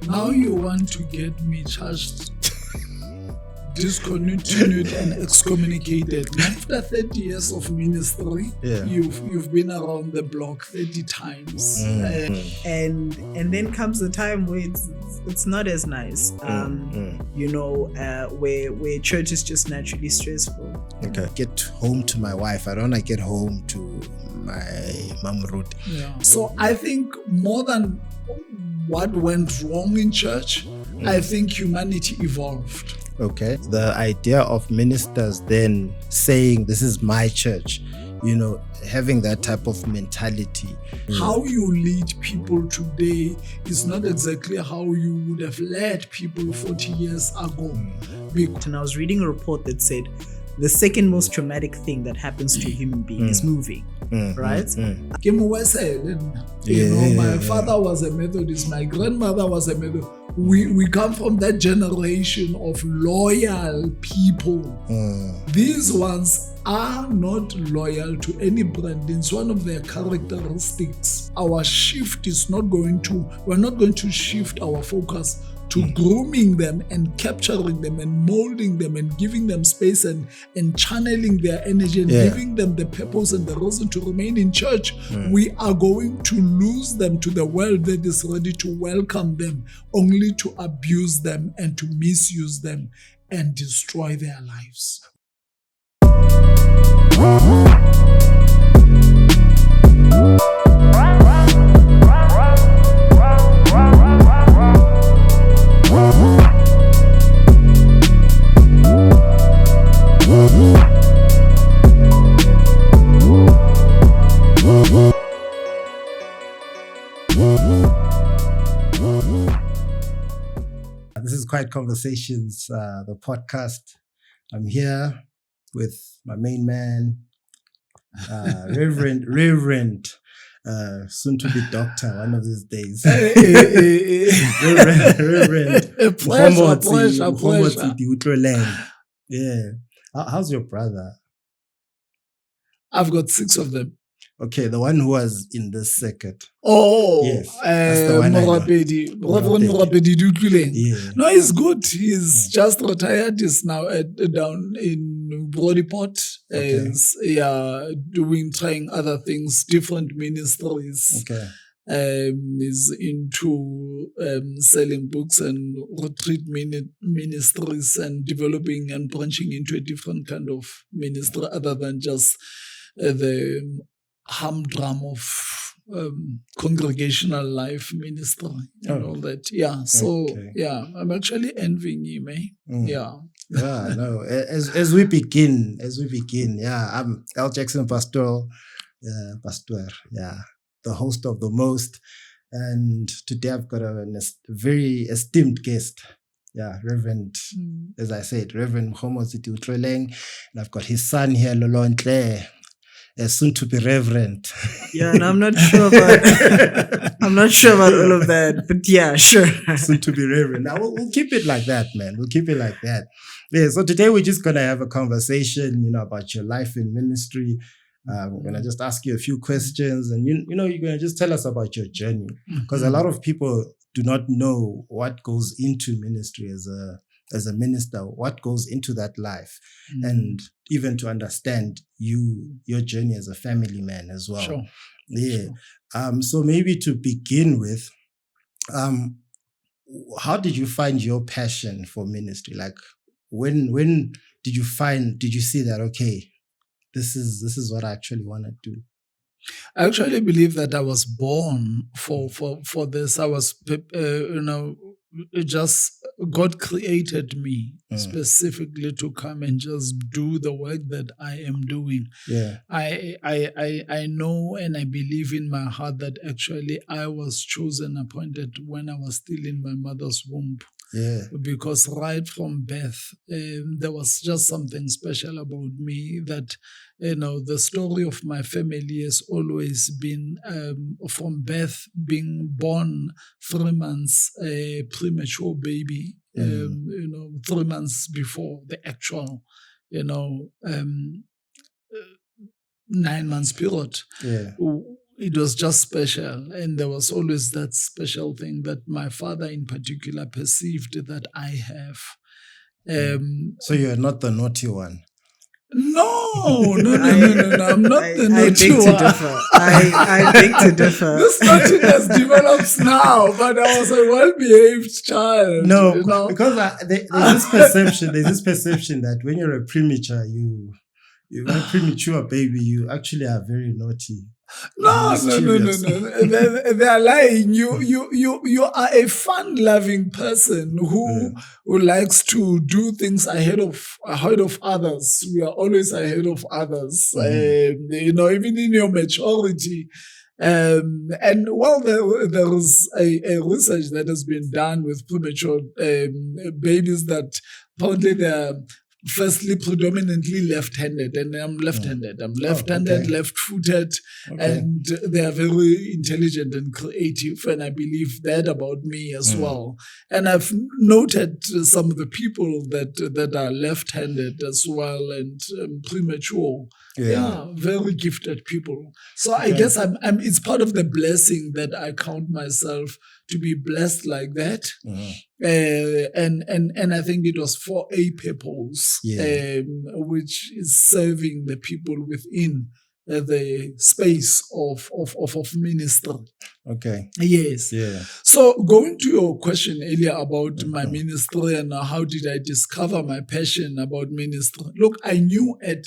Now you want to get me charged, discontinued and excommunicated. After 30 years of ministry, you've been around the block 30 times. And then comes the time where it's not as nice. Where church is just naturally stressful. Okay. Get home to my wife. I don't want to get home to my mom root. Yeah. So I think more than what went wrong in church, I think humanity evolved. Okay. The idea of ministers then saying, this is my church, having that type of mentality. How you lead people today is not exactly how you would have led people 40 years ago. And I was reading a report that said the second most traumatic thing that happens to a human being is moving. Right? My father was a Methodist, my grandmother was a Methodist. We come from that generation of loyal people. These ones are not loyal to any brand. It's one of their characteristics. Our shift is we're not going to shift our focus to grooming them and capturing them and molding them and giving them space and channeling their energy and giving them the purpose and the reason to remain in church. We are going to lose them to the world that is ready to welcome them, only to abuse them and to misuse them and destroy their lives. This is Quiet Conversations, the podcast. I'm here with my main man, Reverend, soon to be doctor one of these days. Reverend Diutlwiling. Yeah. How's your brother? I've got 6 of them. Okay, the one who was in this circuit. Oh, yes, that's the one Reverend Diutlwiling. Yeah. No, he's good. He's just retired. He's now down in Broadport. Trying other things, different ministries. Okay. He's into selling books and retreat ministries and developing and branching into a different kind of ministry other than just the humdrum of congregational life ministry and all that. Yeah. So I'm actually envying him, eh? Yeah. Yeah, no. As we begin, I'm L. Jackson Pastor, the host of The Most. And today I've got a very esteemed guest. Yeah, Reverend, as I said, Reverend Diutlwiling. And I've got his son here, Lolontle, soon to be Reverend. Yeah, and I'm not sure about all of that, but yeah, sure. Soon to be Reverend. Now we'll keep it like that, man. We'll keep it like that. Yeah. So today we're just gonna have a conversation, about your life in ministry. We're gonna just ask you a few questions, and you're gonna just tell us about your journey, because a lot of people do not know what goes into ministry as a minister, what goes into that life, and even to understand your journey as a family man as well. Sure. Yeah. Sure. So maybe to begin with, how did you find your passion for ministry? Like when did you see that, okay, this is what I actually want to do? I actually believe that I was born for this. I was, just God created me specifically to come and just do the work that I am doing. Yeah. I know and I believe in my heart that actually I was chosen, appointed when I was still in my mother's womb. Yeah. Because right from birth, there was just something special about me that, the story of my family has always been from birth, being born 3 months, a premature baby, 3 months before the actual, 9 months period. Yeah. it was just special. And there was always that special thing that my father in particular perceived that I have. So you're not the naughty one. No. I'm not the I naughty beg to one. differ. I beg to differ. This naughtiness develops now, but I was a well-behaved child. No, you know? because there's this perception that when you're a premature, you're a premature baby, you actually are very naughty. No. They are lying. You are a fun-loving person who likes to do things ahead of others. We are always ahead of others. Even in your maturity. And well, there is a research that has been done with premature babies that apparently they're firstly predominantly left-handed, and I'm left-handed. I'm left-handed, left-footed, and they are very intelligent and creative, and I believe that about me as well. And I've noted some of the people that are left-handed as well and premature. Yeah, very gifted people. So I guess I'm it's part of the blessing that I count myself to be blessed like that. And I think it was for a purpose, which is serving the people within the space of ministry. Okay. Yes. Yeah. So going to your question earlier about my ministry and how did I discover my passion about ministry? Look, I knew at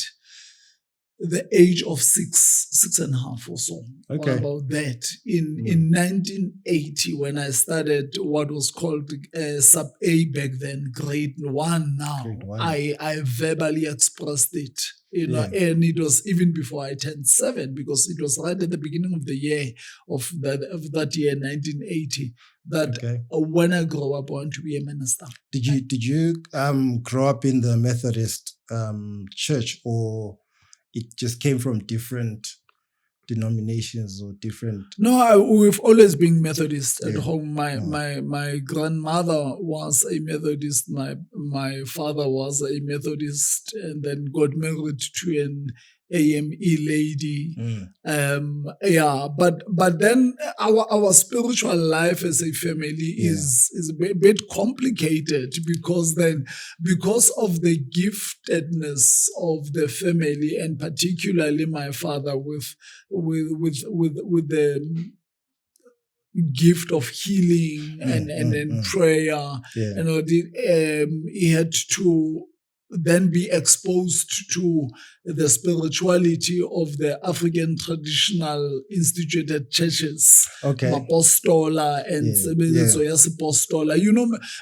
the age of six and a half or so. Okay. About that. In 1980, when I started what was called sub A back then, grade 1 now, Grade 1. I verbally expressed it. And it was even before I turned 7, because it was right at the beginning of the year of that year, 1980, that when I grow up, I want to be a minister. Did you grow up in the Methodist church, or it just came from different denominations or different? No, we've always been Methodist at home. My grandmother was a Methodist. My father was a Methodist, and then got married to an AME lady. But then our spiritual life as a family is a bit complicated, because of the giftedness of the family, and particularly my father with the gift of healing and prayer, he had to then be exposed to the spirituality of the African traditional instituted churches, Mapostola and Sebenzo Yasipostola.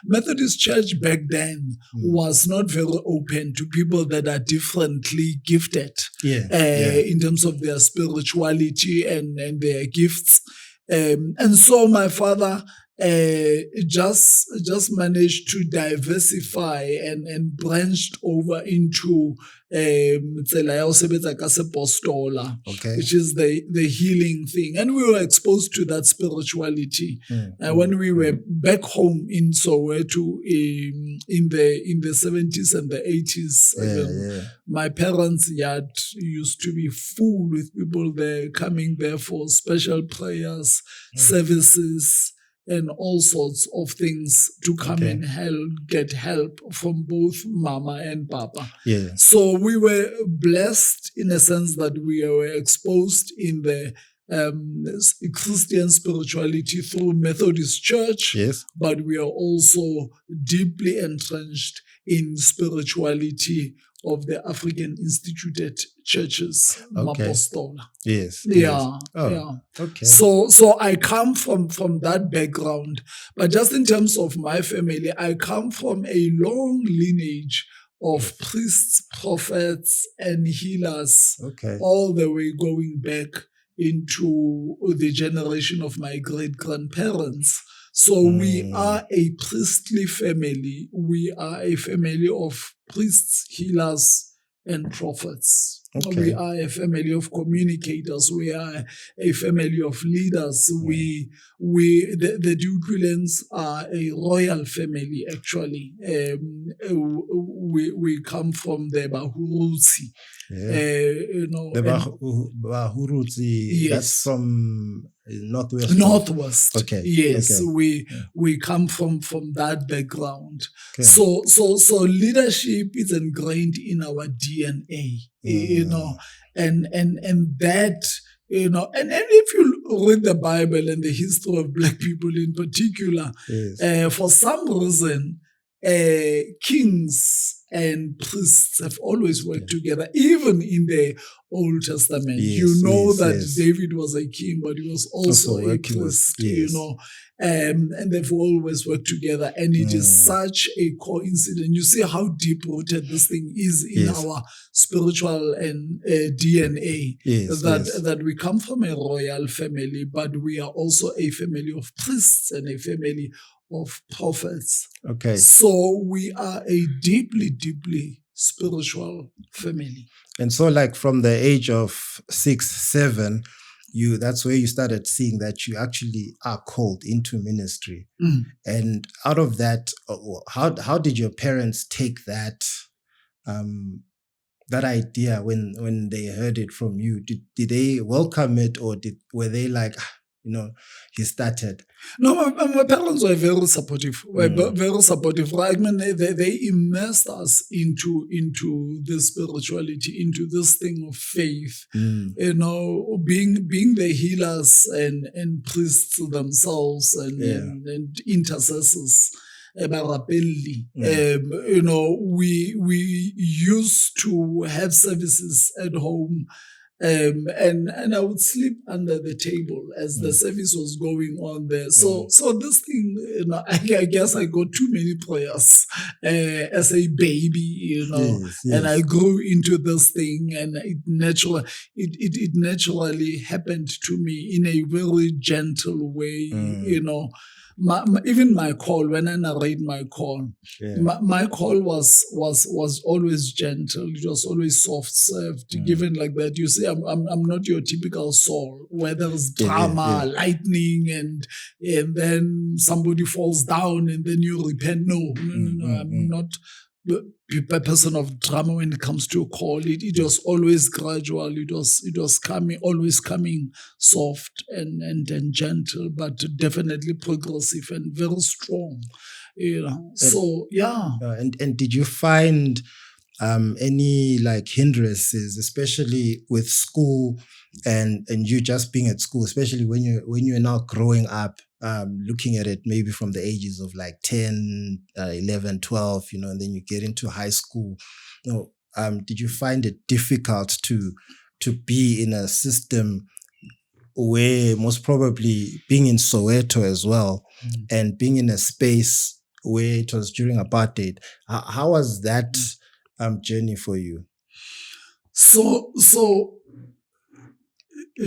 Methodist Church back then was not very open to people that are differently gifted in terms of their spirituality and their gifts. And so my father just managed to diversify and branched over into which is the healing thing, and we were exposed to that spirituality. When we were back home in Soweto in the 70s and the 80s, my parents' yard used to be full with people there coming there for special prayers, services, and all sorts of things to come and get help from both Mama and Papa. So we were blessed in a sense that we were exposed in the Christian spirituality through Methodist Church, but we are also deeply entrenched in spirituality of the African instituted churches, Mapostola. So I come from that background, but just in terms of my family, I come from a long lineage of priests, prophets, and healers, all the way going back into the generation of my great-grandparents. So we are a priestly family. We are a family of priests, healers, and prophets. We are a family of communicators. We are a family of leaders. The Diutlwilings are a royal family, actually. We come from the Bahurutsi. The Bahurutsi, that's from Northwest. Northwest. Okay. Yes, Okay. we come from that background. Okay. So leadership is ingrained in our DNA. And that, and if you read the Bible and the history of Black people in particular, Yes. for some reason, kings and priests have always worked together, even in the Old Testament. Yes, that David was a king, but he was also a priest, and they've always worked together. And it is such a coincidence. You see how deep rooted this thing is in our spiritual and DNA, that we come from a royal family, but we are also a family of priests and a family of prophets. Okay. So we are a deeply, deeply spiritual family. And so, like, from the age of 6, 7, that's where you started seeing that you actually are called into ministry. And out of that, how did your parents take that that idea when they heard it from you? Did they welcome it, or were they like, he started? No, my parents were very supportive. Very supportive. Right? I mean, they immersed us into this spirituality, into this thing of faith. Being the healers and priests themselves and intercessors. We used to have services at home. And I would sleep under the table as the service was going on there. So this thing, I guess I got too many prayers as a baby, and I grew into this thing, and it naturally happened to me in a very gentle way, even my call, when I narrate my call, my call was always gentle. It was always soft served, given like that. You see, I'm not your typical soul where there's drama, lightning, and then somebody falls down and then you repent. No, I'm not a person of drama when it comes to a call. It was always gradual. It was always coming soft and gentle, but definitely progressive and very strong. And did you find any like hindrances, especially with school and you just being at school, especially when you're now growing up? Looking at it maybe from the ages of like 10, 11, 12, and then you get into high school. Did you find it difficult to be in a system where, most probably being in Soweto as well, and being in a space where it was during apartheid? How was that journey for you? So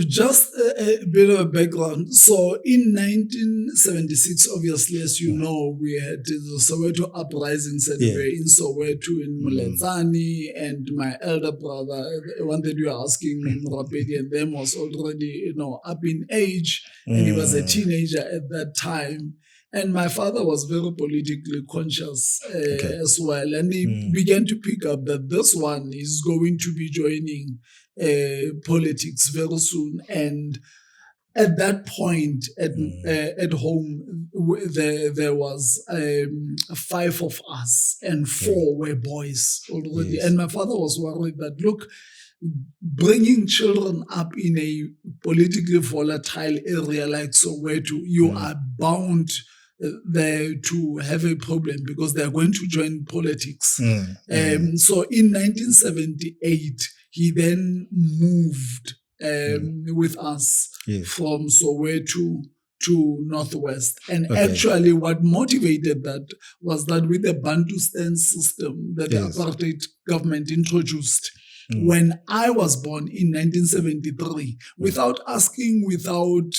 just a bit of a background. So in 1976, obviously, as you know, we had the Soweto uprisings, and we were in Soweto, in Mulenzani, and my elder brother, the one that you are asking, Rapedi, and them was already, up in age, and he was a teenager at that time. And my father was very politically conscious as well. And he began to pick up that this one is going to be joining politics very soon. And at that point at home, there was 5 of us and 4 were boys already. And my father was worried that, look, bringing children up in a politically volatile area like Soweto, you are bound there to have a problem because they are going to join politics. So in 1978, he then moved with us from Soweto to Northwest. And actually what motivated that was that with the Bantustan system that the apartheid government introduced, when I was born in 1973, without asking, without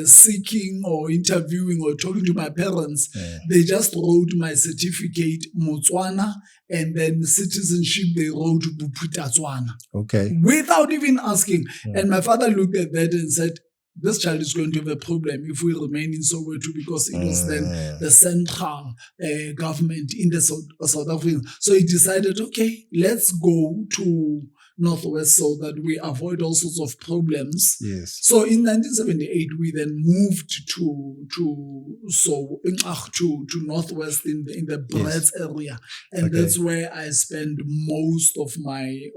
seeking or interviewing or talking to my parents, they just wrote my certificate, Motswana, and then citizenship, they wrote Buputatswana. Okay. Without even asking. And my father looked at that and said, this child is going to have a problem if we remain in Soweto, because it was then the central government in the South African. So he decided, okay, let's go to Northwest so that we avoid all sorts of problems. Yes. So in 1978, we then moved to Northwest in the Bretts area, and Okay. that's where I spent most of my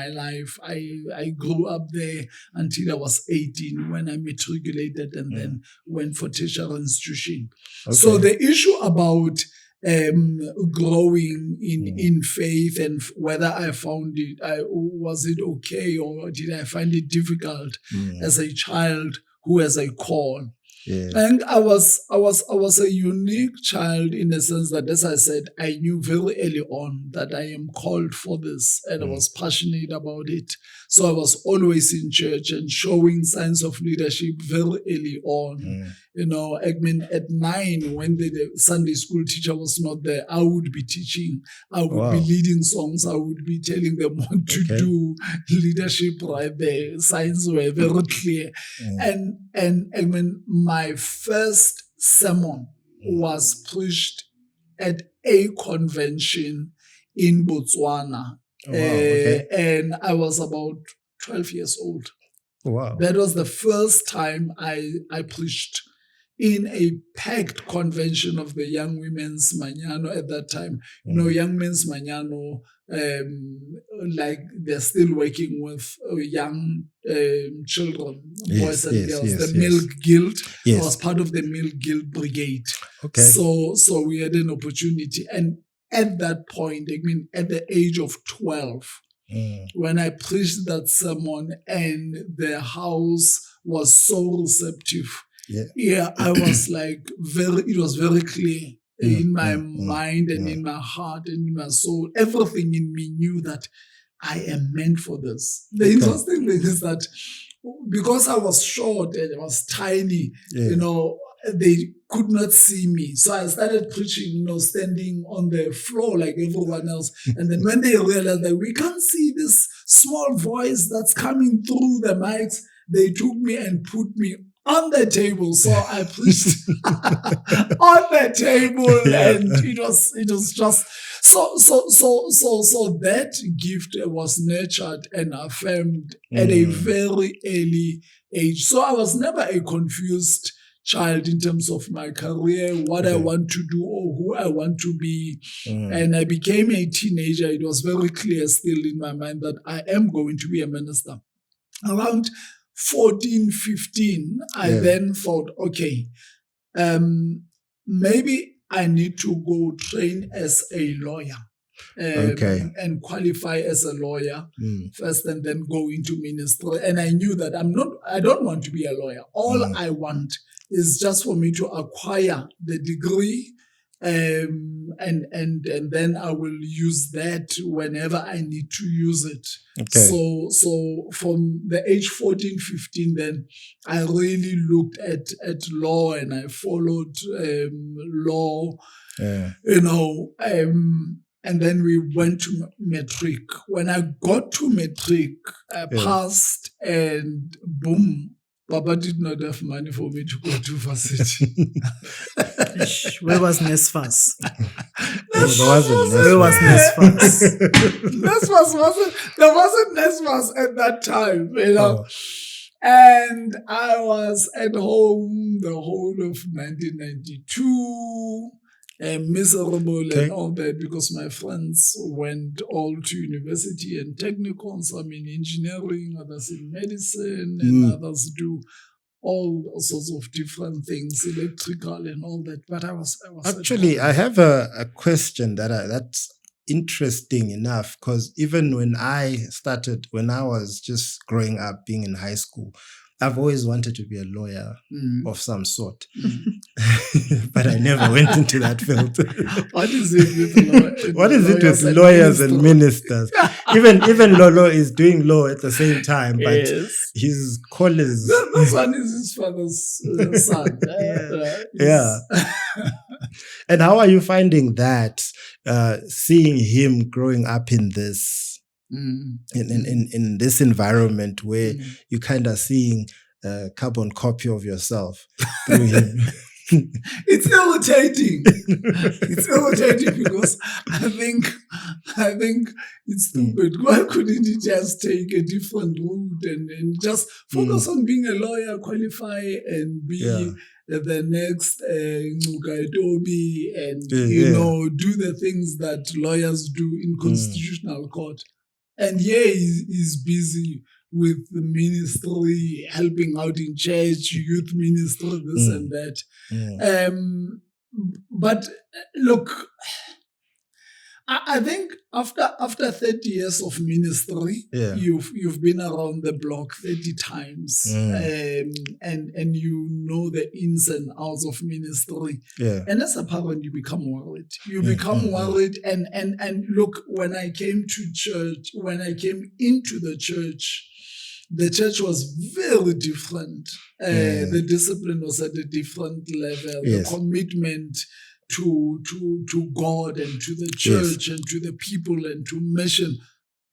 life. I grew up there until I was 18 when I matriculated and then went for tertiary institution. Okay. So the issue about growing in faith and whether I found it, was it okay or did I find it difficult as a child who has a call? Yeah. And I was a unique child in the sense that, as I said, I knew very early on that I am called for this and I was passionate about it. So I was always in church and showing signs of leadership very early on. You know, I mean, at 9, when the Sunday school teacher was not there, I would be teaching. I would be leading songs. I would be telling them what to do. Leadership right there. Signs were very clear. And I mean, my first sermon was preached at a convention in Botswana. And I was about 12 years old. Wow. That was the first time I preached in a packed convention of the Young Women's Manyano at that time. You know, Young Men's Manyano, like they're still working with young children, boys and girls. The Milk Guild. I was part of the Milk Guild Brigade. Okay. So we had an opportunity. And at that point, I mean, at the age of 12, when I preached that sermon and the house was so receptive, I was like it was very clear in my mind and in my heart and in my soul. Everything in me knew that I am meant for this. The interesting thing is that because I was short and I was tiny, you know, they could not see me. So I started preaching, you know, standing on the floor like everyone else. And then when they realized that we can't see this small voice that's coming through the mics, they took me and put me on the table. So I preached on the table, and it was just so that gift was nurtured and affirmed at a very early age. So I was never a confused child in terms of my career, what I want to do or who I want to be. And I became a teenager. It was very clear still in my mind that I am going to be a minister. Around 14, 15, I then thought, okay, maybe I need to go train as a lawyer. And qualify as a lawyer first and then go into ministry. And I knew that I don't want to be a lawyer. All I want is just for me to acquire the degree, and then I will use that whenever I need to use it. So from the age 14, 15, then I really looked at law and I followed law, you know, and then we went to matric. When I got to matric, I passed, and boom, Papa did not have money for me to go to varsity. Where was NSFAS? Where was NSFAS? There wasn't NSFAS at that time, you know. And I was at home the whole of 1992. Miserable and all that, because my friends went all to university and technical, some in engineering, others in medicine, and others do all sorts of different things, electrical and all that. But I was actually, I have a question that's interesting enough, because even when I was just growing up, being in high school, I've always wanted to be a lawyer of some sort, but I never went into that field. What is it with lawyers and ministers? Even Lolo is doing law at the same time, but his call is... This one is his father's son. And how are you finding that, seeing him growing up in this, in this environment where you kind of seeing a carbon copy of yourself through him? It's irritating. It's irritating because I think it's stupid. Why couldn't he just take a different route and just focus on being a lawyer, qualify, and be the next Ngugaidobi and do the things that lawyers do in constitutional court? And he's busy with the ministry, helping out in church, youth ministry, this and that. But look, I think after 30 years of ministry, you've been around the block 30 times, and you know the ins and outs of ministry. And as a parent, you become worried. You become worried. And look, when I came into the church was very different. The discipline was at a different level. The commitment to God and to the church and to the people and to mission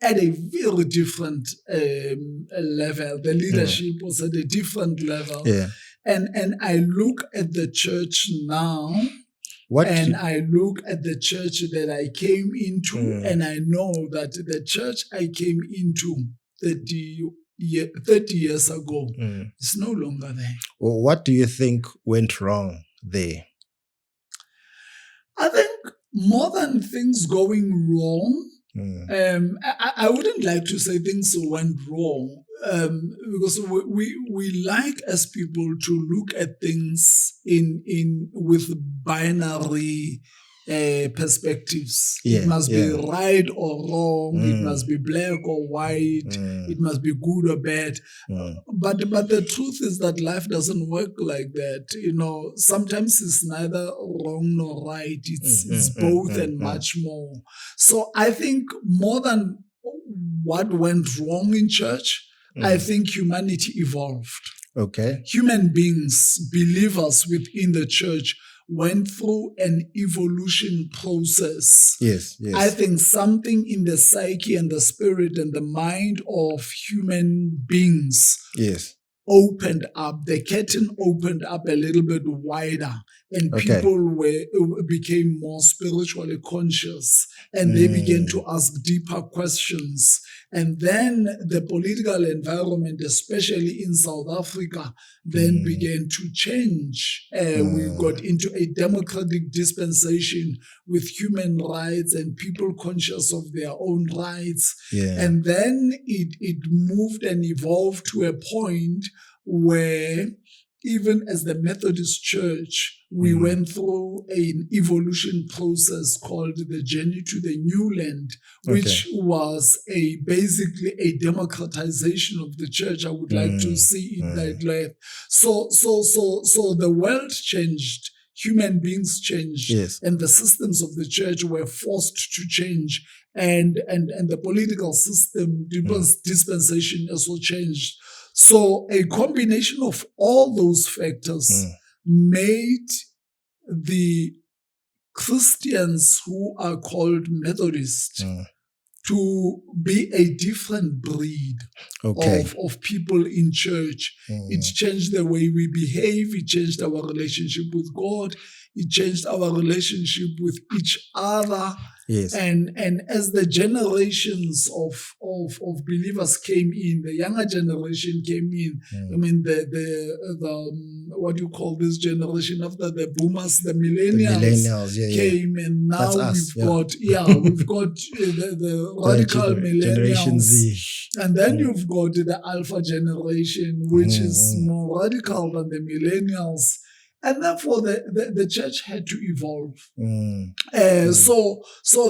at a very different level. The leadership was at a different level. And I look at the church now, I look at the church that I came into, and I know that the church I came into 30 years ago is no longer there. Well, what do you think went wrong there? I think more than things going wrong, I wouldn't like to say things went wrong, because we like as people to look at things with binary perspectives. It must be right or wrong. It must be black or white. It must be good or bad. But the truth is that life doesn't work like that. Sometimes it's neither wrong nor right. It's both and much more. So I think more than what went wrong in church, I think humanity evolved. Okay. Human beings, believers within the church, went through an evolution process. Yes. I think something in the psyche and the spirit and the mind of human beings opened up. The curtain opened up a little bit wider, and people became more spiritually conscious, and they began to ask deeper questions. And then the political environment, especially in South Africa, then began to change. We got into a democratic dispensation with human rights and people conscious of their own rights. And then it moved and evolved to a point where even as the Methodist Church, we went through an evolution process called the Journey to the New Land, which was basically a democratization of the church. I would like to see it that way. So the world changed, human beings changed, and the systems of the church were forced to change, and the political system, dispensation also changed. So a combination of all those factors made the Christians who are called Methodist to be a different breed of people in church. It changed the way we behave. It changed our relationship with God. It changed our relationship with each other. And as the generations of believers came in, the younger generation came in. I mean, the what do you call this generation after the boomers, the millennials came, and now we've got the radical millennials, and then you've got the alpha generation, which is more radical than the millennials. And therefore, the church had to evolve. So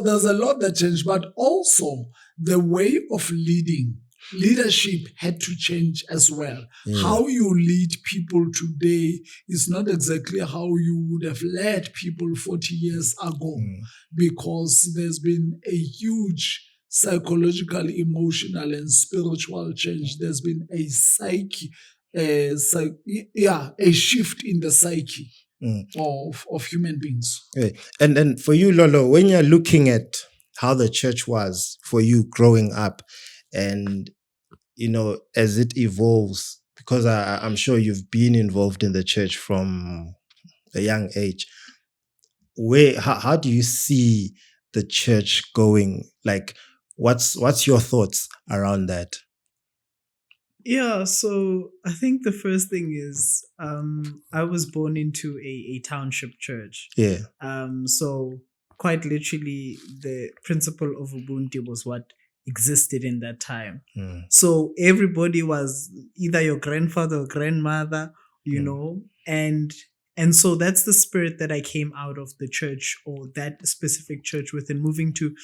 there's a lot that changed, but also the way of leadership had to change as well. How you lead people today is not exactly how you would have led people 40 years ago, because there's been a huge psychological, emotional, and spiritual change. There's been a a shift in the psyche of human beings. And for you, Lolo, when you're looking at how the church was for you growing up, and as it evolves, because I'm sure you've been involved in the church from a young age. How do you see the church going? Like, what's your thoughts around that? Yeah, so I think the first thing is I was born into a township church. Yeah. So quite literally the principle of Ubuntu was what existed in that time. So everybody was either your grandfather or grandmother, you know, and so that's the spirit that I came out of the church, or that specific church with. And moving to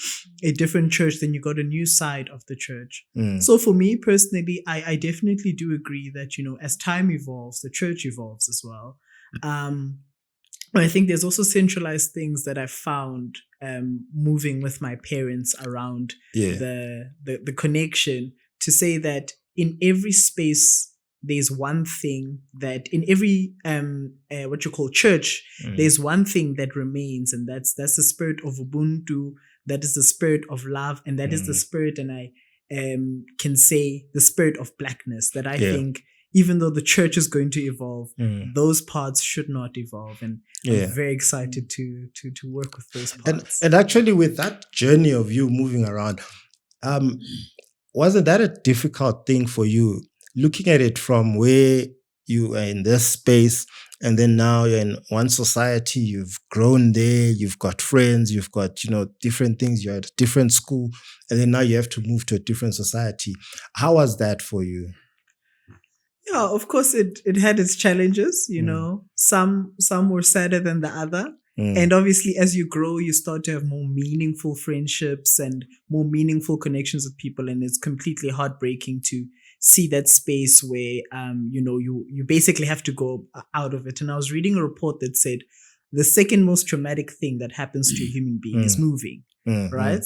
a different church, then you got a new side of the church. So for me personally, I definitely do agree that, you know, as time evolves, the church evolves as well. I think there's also centralized things that I found moving with my parents around the connection, to say that in every space there's one thing that, in every what you call church, there's one thing that remains, and that's the spirit of Ubuntu. That is the spirit of love, and that is the spirit, and I can say the spirit of blackness, that I think, even though the church is going to evolve, those parts should not evolve. And I'm very excited to work with those parts. And actually, with that journey of you moving around, wasn't that a difficult thing for you, looking at it from where you are in this space, and then now you're in one society, you've grown there, you've got friends, you've got, you know, different things, you're at a different school, and then now you have to move to a different society. How was that for you? Yeah, of course it had its challenges, you know. Some were sadder than the other. And obviously, as you grow, you start to have more meaningful friendships and more meaningful connections with people. And it's completely heartbreaking to see that space where, you know, you basically have to go out of it. And I was reading a report that said the second most traumatic thing that happens to a human being is moving, right?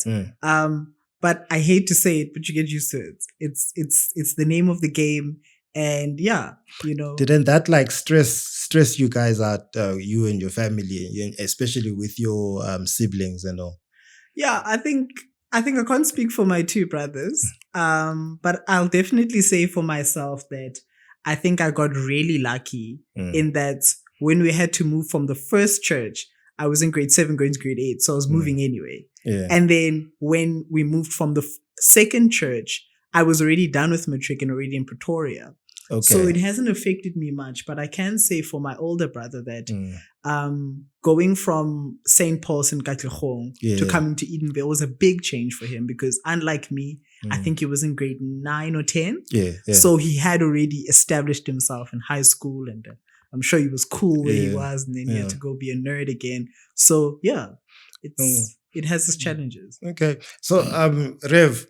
But I hate to say it, but you get used to it. It's the name of the game. And yeah, you know, didn't that like stress you guys out, you and your family, especially with your siblings and all? Yeah, I think I can't speak for my two brothers, but I'll definitely say for myself that I think I got really lucky in that when we had to move from the first church, I was in grade 7 going to grade 8, so I was moving anyway. And then when we moved from the second church, I was already done with matric and already in Pretoria. So it hasn't affected me much, but I can say for my older brother that going from St. Paul's in Katlehong to coming to Edenville was a big change for him, because unlike me, I think he was in grade 9 or 10. So he had already established himself in high school, and I'm sure he was cool where he was, and then he had to go be a nerd again. So yeah, it has its challenges. Okay. So Rev,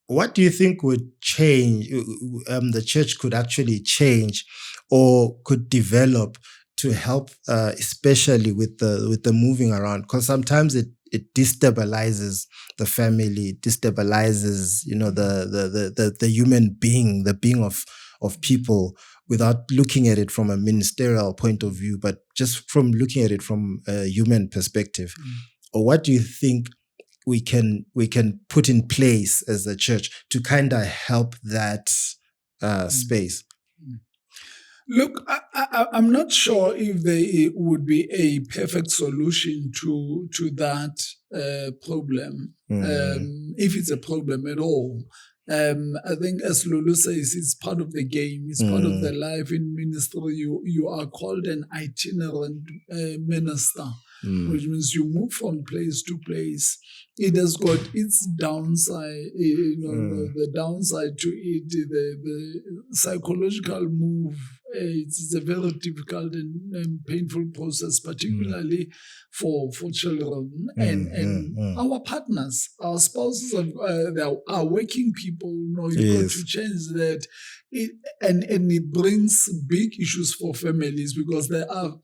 what do you think would change, the church could actually change or could develop to help, especially with the moving around? Because sometimes it destabilizes the family, destabilizes, you know, the human being, the being of people, without looking at it from a ministerial point of view, but just from looking at it from a human perspective. Or what do you think we can put in place as a church to kind of help that space? Look, I'm not sure if there would be a perfect solution to that problem, if it's a problem at all. I think, as Lulu says, it's part of the game. It's part of the life in ministry. You are called an itinerant minister, which means you move from place to place. It has got its downside, the downside to it, the psychological move. It's a very difficult and painful process, particularly for children and our partners, our spouses, our working people. You've got to change that. And it brings big issues for families, because there are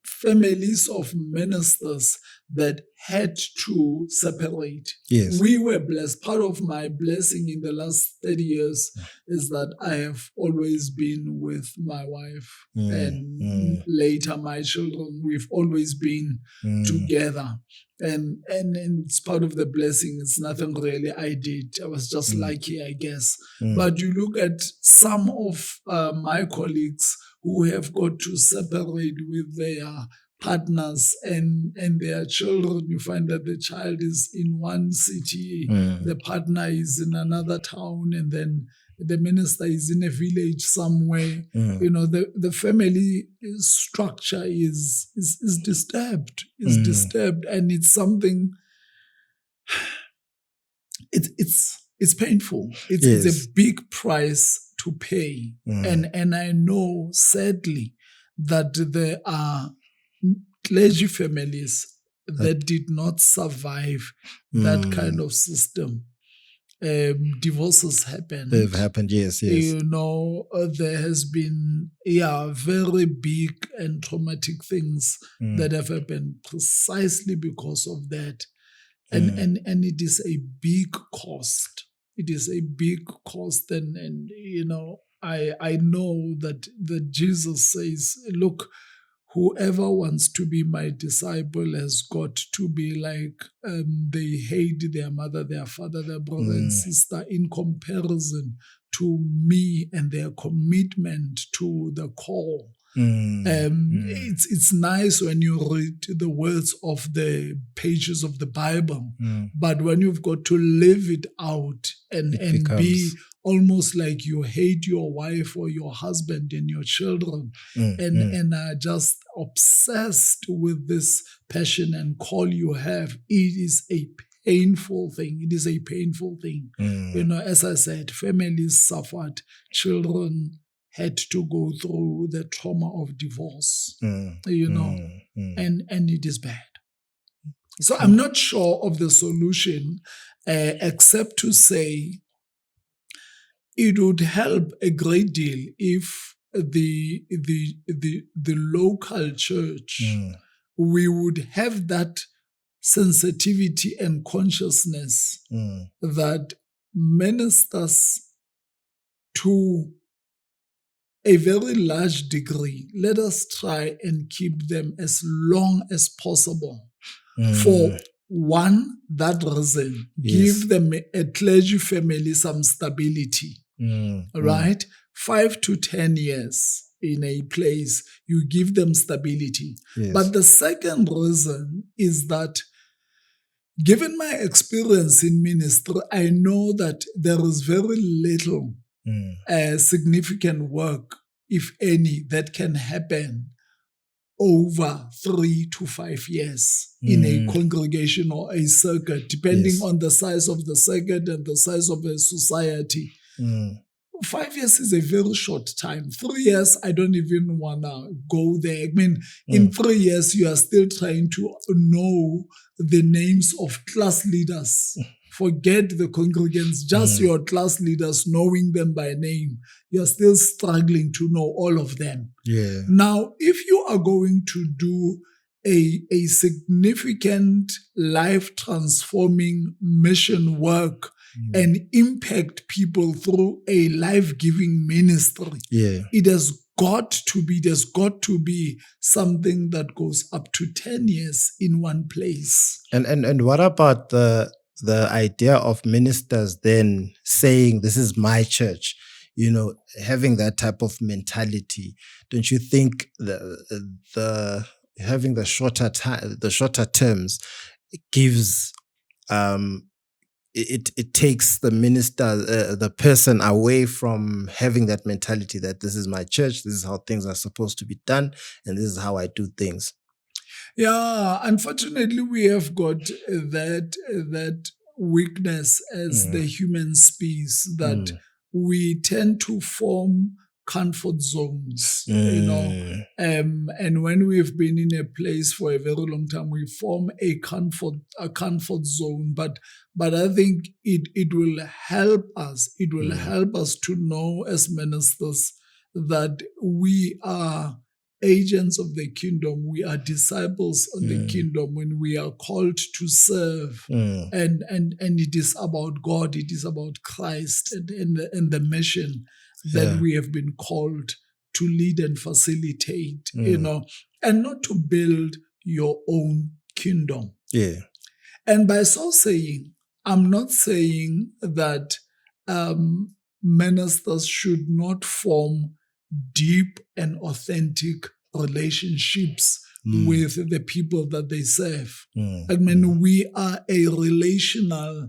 families of ministers that had to separate. Yes. We were blessed. Part of my blessing in the last 30 years is that I have always been with my wife and later my children. We've always been together. And it's part of the blessing. It's nothing really I did. I was just lucky, I guess. But you look at some of my colleagues who have got to separate with their partners and their children. You find that the child is in one city, the partner is in another town, and then the minister is in a village somewhere. The family structure is disturbed, disturbed, and it's something. It's painful. It's a big price to pay, and I know sadly that there are clergy families that did not survive that kind of system. Divorces happened. They've happened, yes. There has been very big and traumatic things that have happened precisely because of that. And it is a big cost. It is a big cost. And I know that Jesus says, look, whoever wants to be my disciple has got to be like they hate their mother, their father, their brother and sister in comparison to me and their commitment to the call. It's nice when you read the words of the pages of the Bible, but when you've got to live it out and be almost like you hate your wife or your husband and your children and are just obsessed with this passion and call you have, it is a painful thing. It is a painful thing. As I said, families suffered, children had to go through the trauma of divorce, and it is bad. So I'm not sure of the solution, except to say it would help a great deal if the local church, we would have that sensitivity and consciousness that ministers to a very large degree, let us try and keep them as long as possible. For one, that reason, give them a clergy family some stability, right? 5 to 10 years in a place, you give them stability. But the second reason is that given my experience in ministry, I know that there is very little significant work, if any, that can happen over 3 to 5 years in a congregation or a circuit, depending on the size of the circuit and the size of the society. 5 years is a very short time. 3 years, I don't even want to go there. I mean, in 3 years, you are still trying to know the names of class leaders. Forget the congregants, just your class leaders, knowing them by name. You're still struggling to know all of them. Now, if you are going to do a significant life-transforming mission work and impact people through a life-giving ministry, there's got to be something that goes up to 10 years in one place. And what about the idea of ministers then saying, this is my church, having that type of mentality? Don't you think the having the shorter terms gives it takes the minister, the person, away from having that mentality that this is my church, this is how things are supposed to be done, and this is how I do things? Yeah, unfortunately, we have got that weakness as the human species that we tend to form comfort zones, and when we've been in a place for a very long time, we form a comfort zone. But I think it will help us. It will help us to know as ministers that we are agents of the kingdom. We are disciples of the kingdom when we are called to serve. And it is about God. It is about Christ and the mission that we have been called to lead and facilitate, and not to build your own kingdom. And by so saying, I'm not saying that ministers should not form deep and authentic relationships with the people that they serve. I mean, we are a relational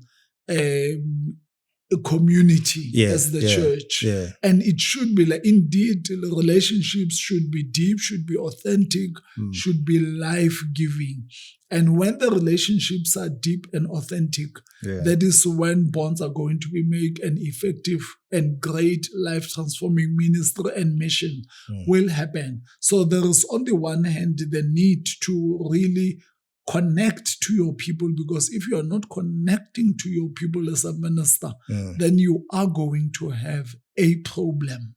a community as the church. And it should be like, indeed, relationships should be deep, should be authentic, should be life-giving. And when the relationships are deep and authentic, that is when bonds are going to be made, an effective and great life-transforming ministry and mission will happen. So there is on the one hand the need to really connect to your people, because if you are not connecting to your people as a minister, then you are going to have a problem,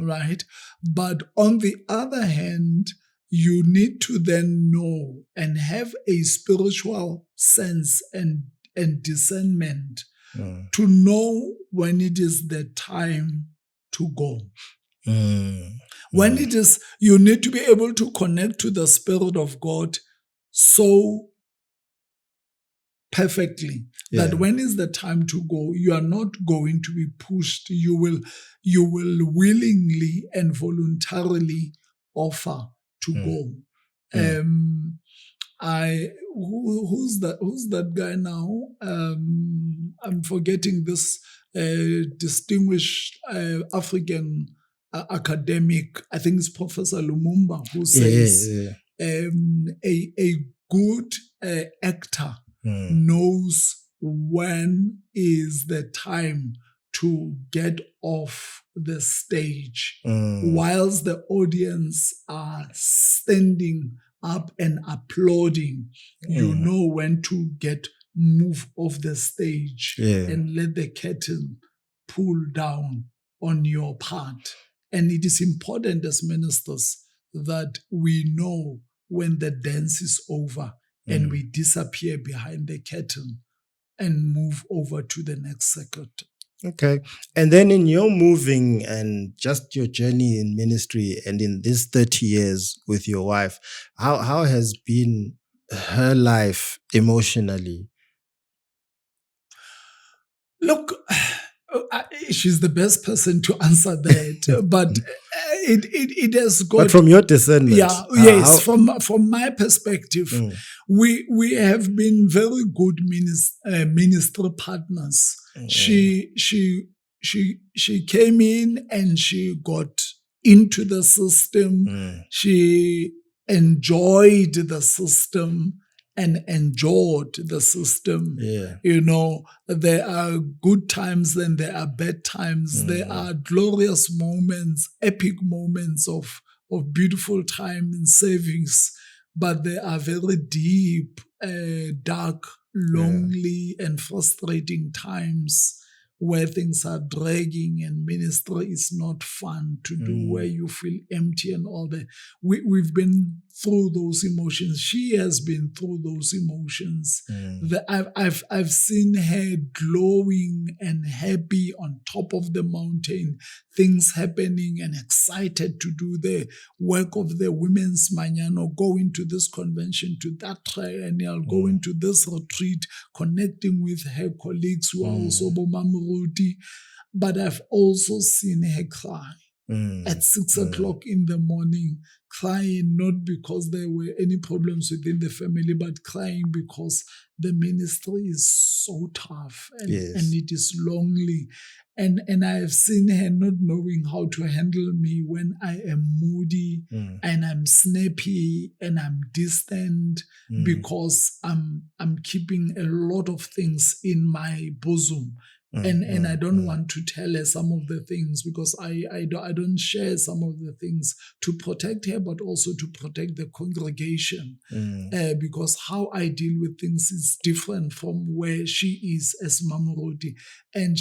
right? But on the other hand, you need to then know and have a spiritual sense and discernment to know when it is the time to go. When it is, you need to be able to connect to the Spirit of God so perfectly that when is the time to go, you are not going to be pushed. You will willingly and voluntarily offer to go. Who's that guy now? I'm forgetting this distinguished African academic. I think it's Professor Lumumba, who says a good actor knows when is the time to get off the stage, whilst the audience are standing up and applauding. You know when to move off the stage and let the curtain pull down on your part. And it is important as ministers that we know when the dance is over and we disappear behind the curtain and move over to the next circuit. Okay. And then in your moving and just your journey in ministry and in this 30 years with your wife, how has been her life emotionally? Look, she's the best person to answer that, but it has got. But from your discernment, from my perspective, we have been very good ministry partners. She came in and she got into the system. She enjoyed the system and endured the system. You know, there are good times and there are bad times. There are glorious moments, epic moments of beautiful time in service, but there are very deep, dark, lonely and frustrating times where things are dragging and ministry is not fun to do, where you feel empty and all that. We've been through those emotions. She has been through those emotions. I've seen her glowing and happy on top of the mountain, things happening and excited to do the work of the Women's Manyano, going to this convention, to that triennial, going to this retreat, connecting with her colleagues who are also Bomamuruti. But I've also seen her cry at 6 o'clock in the morning, crying not because there were any problems within the family, but crying because the ministry is so tough and it is lonely. And I have seen her not knowing how to handle me when I am moody and I'm snappy and I'm distant because I'm keeping a lot of things in my bosom. And I don't want to tell her some of the things because I don't share some of the things to protect her, but also to protect the congregation. Because how I deal with things is different from where she is as Mamuroti. And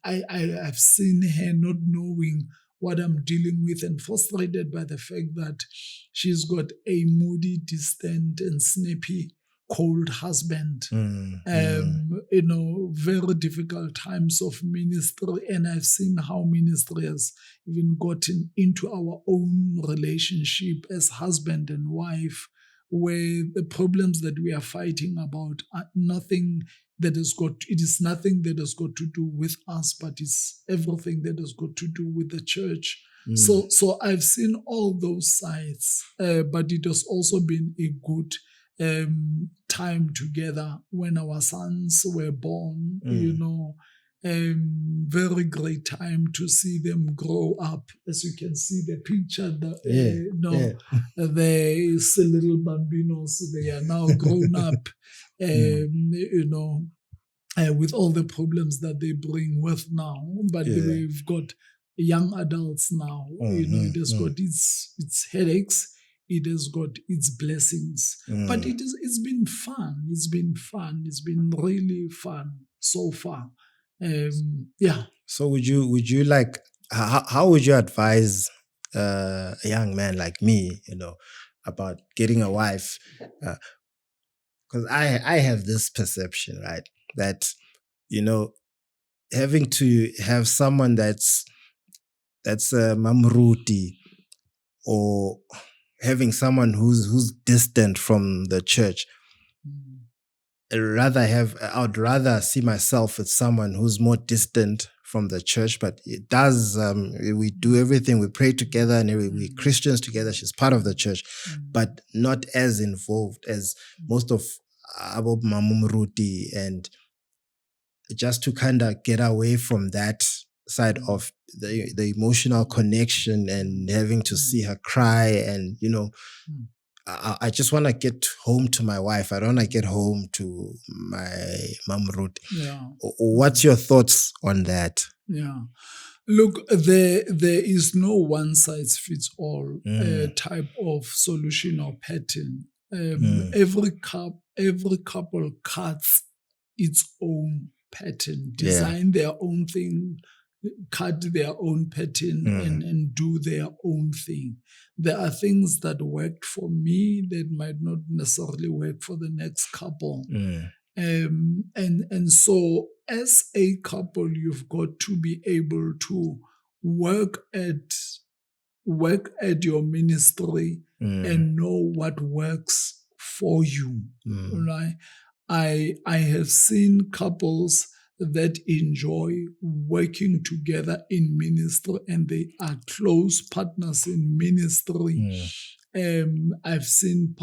I've seen her not knowing what I'm dealing with and frustrated by the fact that she's got a moody, distant and snappy cold husband, you know, very difficult times of ministry. And I've seen how ministry has even gotten into our own relationship as husband and wife, where the problems that we are fighting about are nothing that has got, it is nothing that has got to do with us, but it's everything that has got to do with the church. So I've seen all those sides, but it has also been a good time together when our sons were born, very great time to see them grow up. As you can see the picture, they still little bambinos, they are now grown up, with all the problems that they bring with now. But we've got young adults now, it has got its headaches, it has got its blessings. But it's been fun. It's been really fun so far. So would you like, how would you advise a young man like me, about getting a wife? Because I have this perception, right, that having to have someone that's mamruti, or having someone who's distant from the church. I would rather see myself with someone who's more distant from the church, but it does, we do everything, we pray together, and we're Christians together. She's part of the church, but not as involved as most of Abo Mamumruti, and just to kind of get away from that side of the emotional connection and having to see her cry, and I just want to get home to my wife. I don't want to get home to my mamrut. What's your thoughts on that? Look, there is no one size fits all type of solution or pattern. Every couple cuts its own pattern, design their own thing, cut their own pattern, and do their own thing. There are things that worked for me that might not necessarily work for the next couple. And so as a couple, you've got to be able to work at your ministry and know what works for you. Right? I have seen couples that enjoy working together in ministry, and they are close partners in ministry. I've seen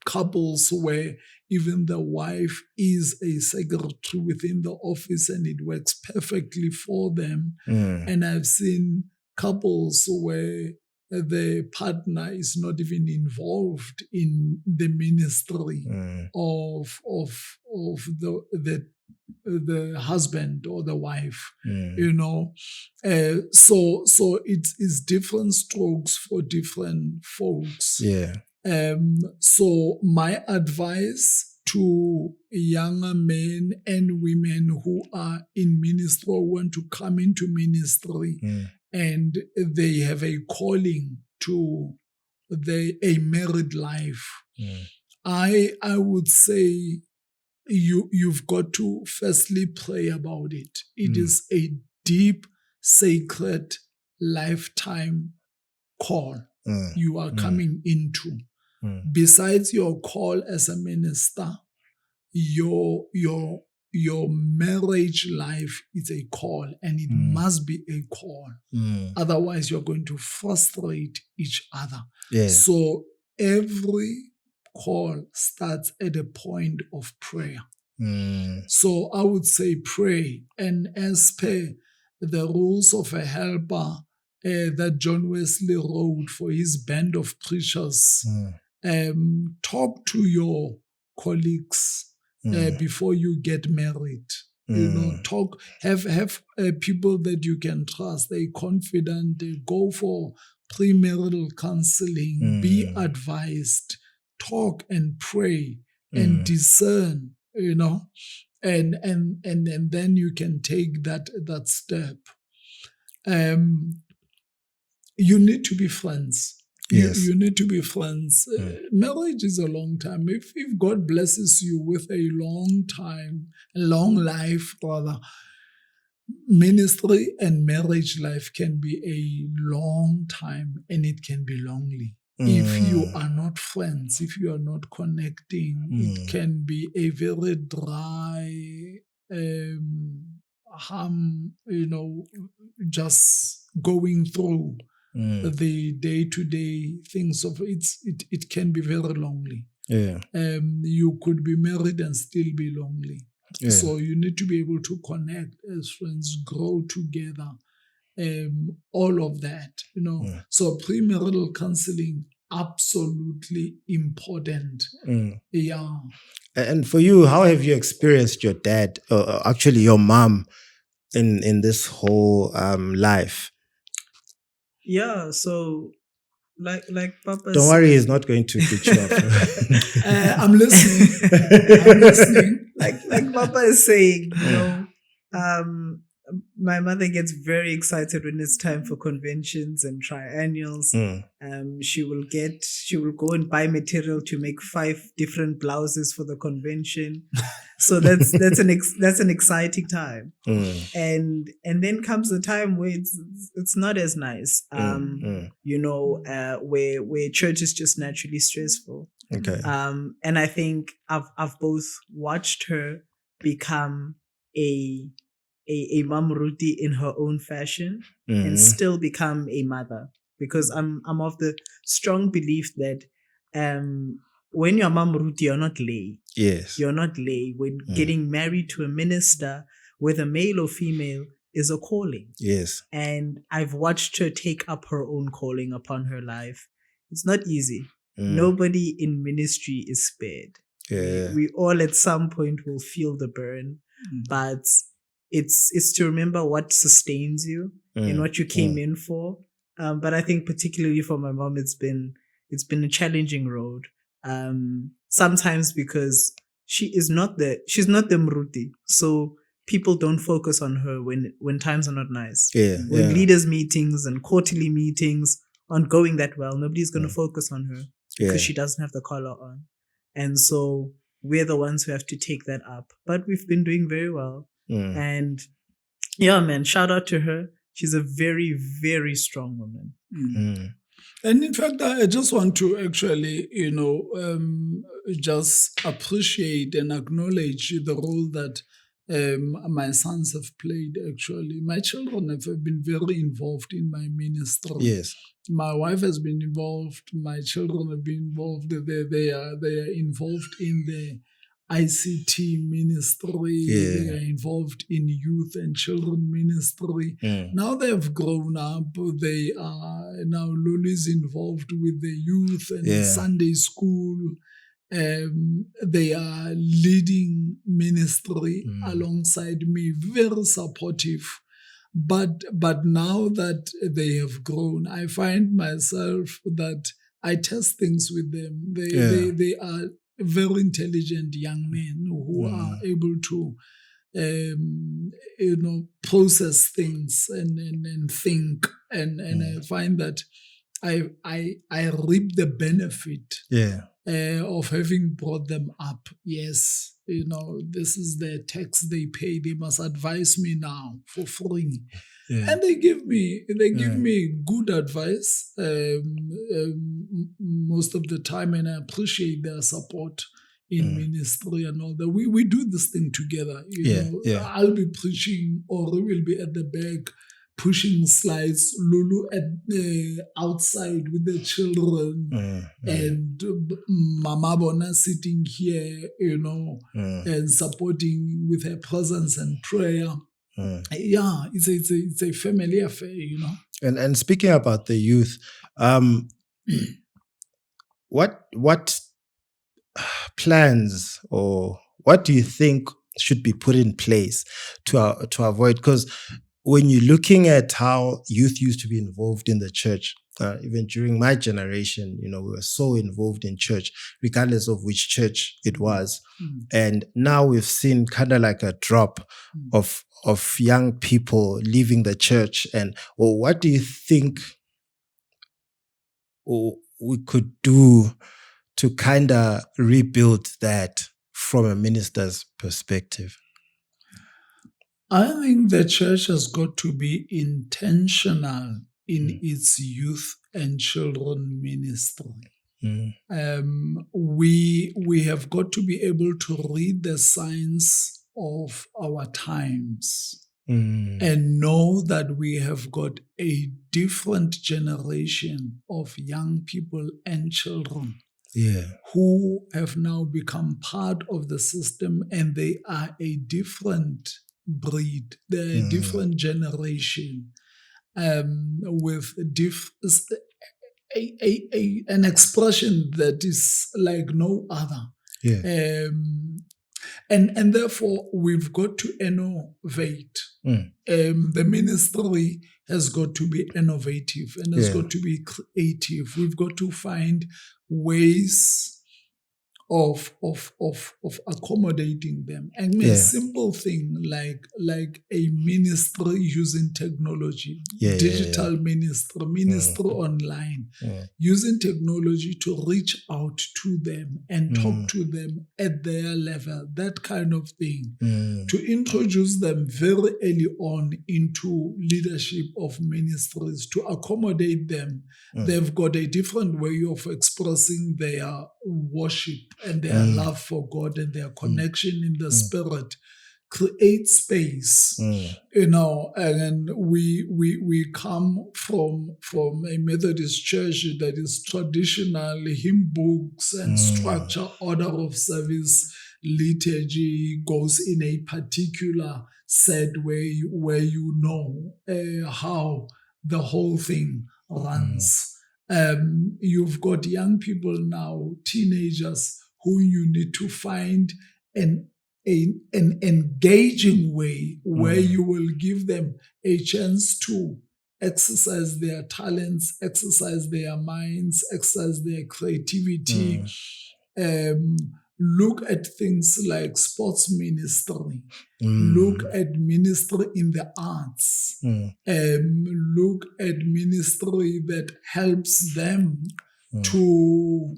couples where even the wife is a secretary within the office and it works perfectly for them. And I've seen couples where the partner is not even involved in the ministry of the husband or the wife, so it's different strokes for different folks. So my advice to younger men and women who are in ministry or want to come into ministry and they have a calling to a married life, I would say you've got to firstly pray about it. It is a deep, sacred, lifetime call you are coming into. Besides your call as a minister, your marriage life is a call, and it must be a call. Otherwise, you're going to frustrate each other. So every call starts at a point of prayer. So I would say pray, and as per the rules of a helper that John Wesley wrote for his band of preachers, talk to your colleagues before you get married. Have people that you can trust. They're confident. They go for premarital counseling. Be advised. Talk and pray and discern. And then you can take that step. You need to be friends. You need to be friends. Marriage is a long time. If God blesses you with a long life, rather, ministry and marriage life can be a long time, and it can be lonely. If you are not friends, if you are not connecting, it can be a very dry, just going through the day-to-day things of it can be very lonely. Yeah. You could be married and still be lonely. Yeah. So you need to be able to connect as friends, grow together, all of that, So premarital counseling, absolutely important. Yeah. And for you, how have you experienced your dad, or actually your mom, in this whole life? Yeah, so like Papa Don't worry, he's not going to beat you up. I'm listening. Like Papa is saying, my mother gets very excited when it's time for conventions and triennials. She will go and buy material to make 5 different blouses for the convention. So that's an exciting time. And then comes the time where it's not as nice. Where church is just naturally stressful. Okay. And I think I've both watched her become a mom Ruti in her own fashion and still become a mother, because I'm of the strong belief that when you're mom Ruti, you're not lay. Yes. You're not lay. When getting married to a minister, whether male or female, is a calling. Yes. And I've watched her take up her own calling upon her life. It's not easy. Nobody in ministry is spared. Yeah. We all at some point will feel the burn, but it's to remember what sustains you and what you came in for. But I think particularly for my mom, it's been a challenging road. Sometimes because she's not the Mruti, so people don't focus on her when times are not nice. When leaders meetings and quarterly meetings aren't going that well, nobody's going to focus on her because she doesn't have the collar on, and so we're the ones who have to take that up. But we've been doing very well. And yeah, man, shout out to her. She's a very, very strong woman. And in fact, I just want to actually, just appreciate and acknowledge the role that my sons have played. Actually, my children have been very involved in my ministry. Yes. My wife has been involved. My children have been involved. They are involved in the ICT ministry. They are involved in youth and children ministry. Now they have grown up. They are now Lulu's involved with the youth and Sunday school. They are leading ministry alongside me, very supportive. But now that they have grown, I find myself that I test things with them. They are very intelligent young men who are able to process things and think, and I find that I reap the benefit of having brought them up. Yes, this is the tax they pay. They must advise me now for free. And they give me good advice most of the time, and I appreciate their support in ministry and all that. We do this thing together. I'll be preaching, or we will be at the back pushing slides, Lulu at outside with the children, and Mama Bona sitting here, and supporting with her presence and prayer. Yeah, it's a family affair, And speaking about the youth, what plans, or what do you think should be put in place to avoid? Because when you're looking at how youth used to be involved in the church, even during my generation, we were so involved in church, regardless of which church it was. And now we've seen kind of like a drop of young people leaving the church. And what do you think we could do to kind of rebuild that from a minister's perspective? I think the church has got to be intentional in its youth and children ministry. We have got to be able to read the signs of our times. and know that we have got a different generation of young people and children who have now become part of the system, and they are a different breed, they're a different generation with an expression that is like no other. And therefore, we've got to innovate. The ministry has got to be innovative and has got to be creative. We've got to find ways of accommodating them. And a simple thing like a ministry using technology, digital ministry online, using technology to reach out to them and talk to them at their level, that kind of thing, to introduce them very early on into leadership of ministries, to accommodate them. They've got a different way of expressing their worship and their love for God and their connection in the spirit. Create space, and we come from a Methodist church that is traditional hymn books and structure, order of service, liturgy goes in a particular set way where you know how the whole thing runs. You've got young people now, teenagers, who you need to find an engaging way where you will give them a chance to exercise their talents, exercise their minds, exercise their creativity. Look at things like sports ministry. Look at ministry in the arts. Look at ministry that helps them to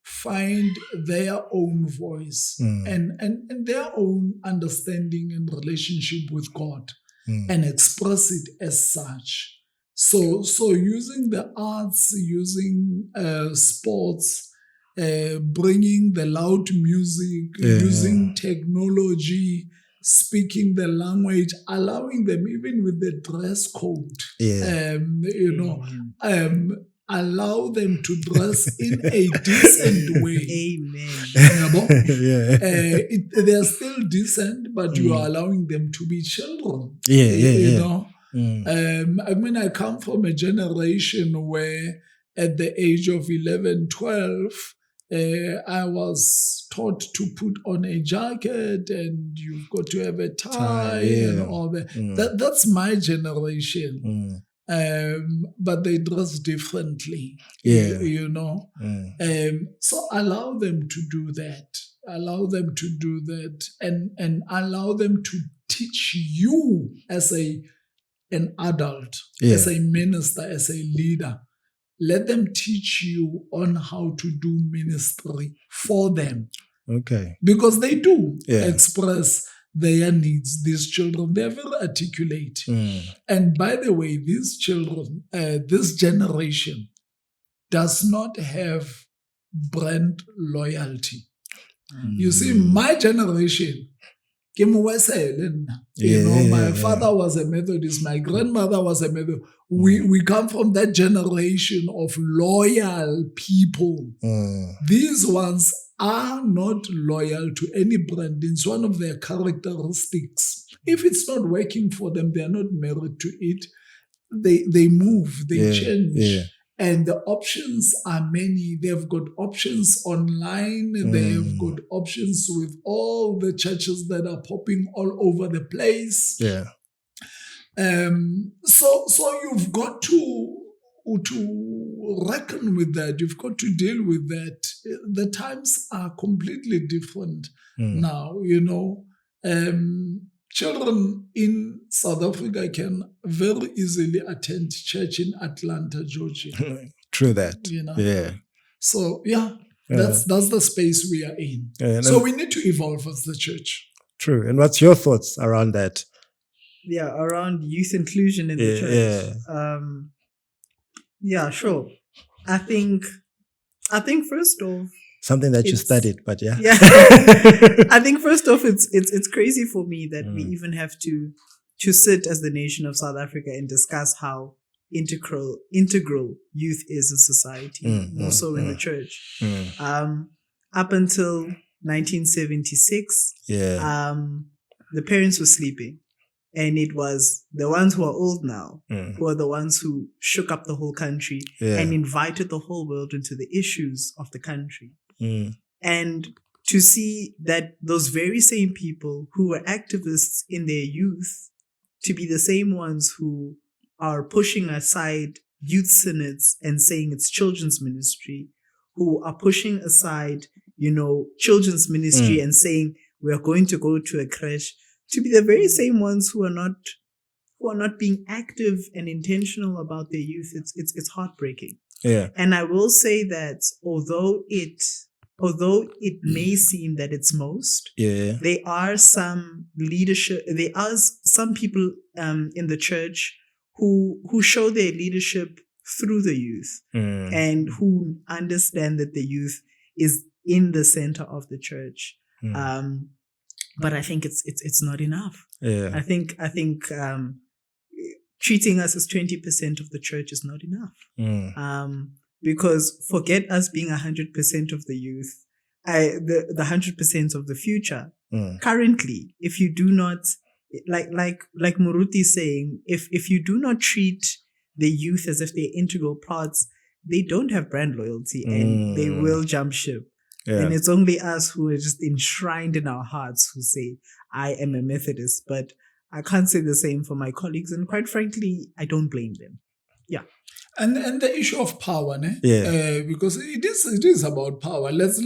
find their own voice and their own understanding and relationship with God and express it as such. So using the arts, using sports, bringing the loud music, using technology, speaking the language, allowing them even with the dress code, allow them to dress in a decent way. They're still decent, but you are allowing them to be children. I come from a generation where at the age of 11, 12, I was taught to put on a jacket and you've got to have a tie and all that. That's my generation. But they dress differently, so allow them to do that. Allow them to do that, and allow them to teach you as an adult, as a minister, as a leader. Let them teach you on how to do ministry for them. Because they do express their needs, these children. They're very articulate. And by the way, these children, this generation does not have brand loyalty. You see, my generation, my father was a Methodist, my grandmother was a Methodist. We come from that generation of loyal people. These ones are not loyal to any brand. It's one of their characteristics. If it's not working for them, they are not married to it. They move, they change. And the options are many. They've got options online. They've got options with all the churches that are popping all over the place. So you've got to reckon with that. You've got to deal with that. The times are completely different now, Children in South Africa can very easily attend church in Atlanta, Georgia. True that. So that's the space we are in. So we need to evolve as the church. True. And what's your thoughts around that? Around youth inclusion in the church. Sure. I think first off, Something that you It's- studied, but yeah. Yeah. I think first off, it's crazy for me that we even have to sit as the nation of South Africa and discuss how integral youth is in society, more so in the church. Up until 1976, Yeah. the parents were sleeping, and it was the ones who are old now who are the ones who shook up the whole country and invited the whole world into the issues of the country. And to see that those very same people who were activists in their youth to be the same ones who are pushing aside youth synods and saying it's children's ministry, who are pushing aside, children's ministry and saying we are going to go to a creche, to be the very same ones who are not being active and intentional about their youth. It's heartbreaking. Yeah. And I will say that although it may seem that it's most, there are some leadership. There are some people in the church who show their leadership through the youth and who understand that the youth is in the center of the church. But I think it's not enough. Yeah. I think treating us as 20% of the church is not enough. Because forget us being 100% of the youth, the 100% of the future. Currently, if you do not, like Muruti saying, if you do not treat the youth as if they're integral parts, they don't have brand loyalty and they will jump ship. Yeah. And it's only us who are just enshrined in our hearts who say, I am a Methodist, but I can't say the same for my colleagues. And quite frankly, I don't blame them. Yeah. And the issue of power, because it is about power. Let's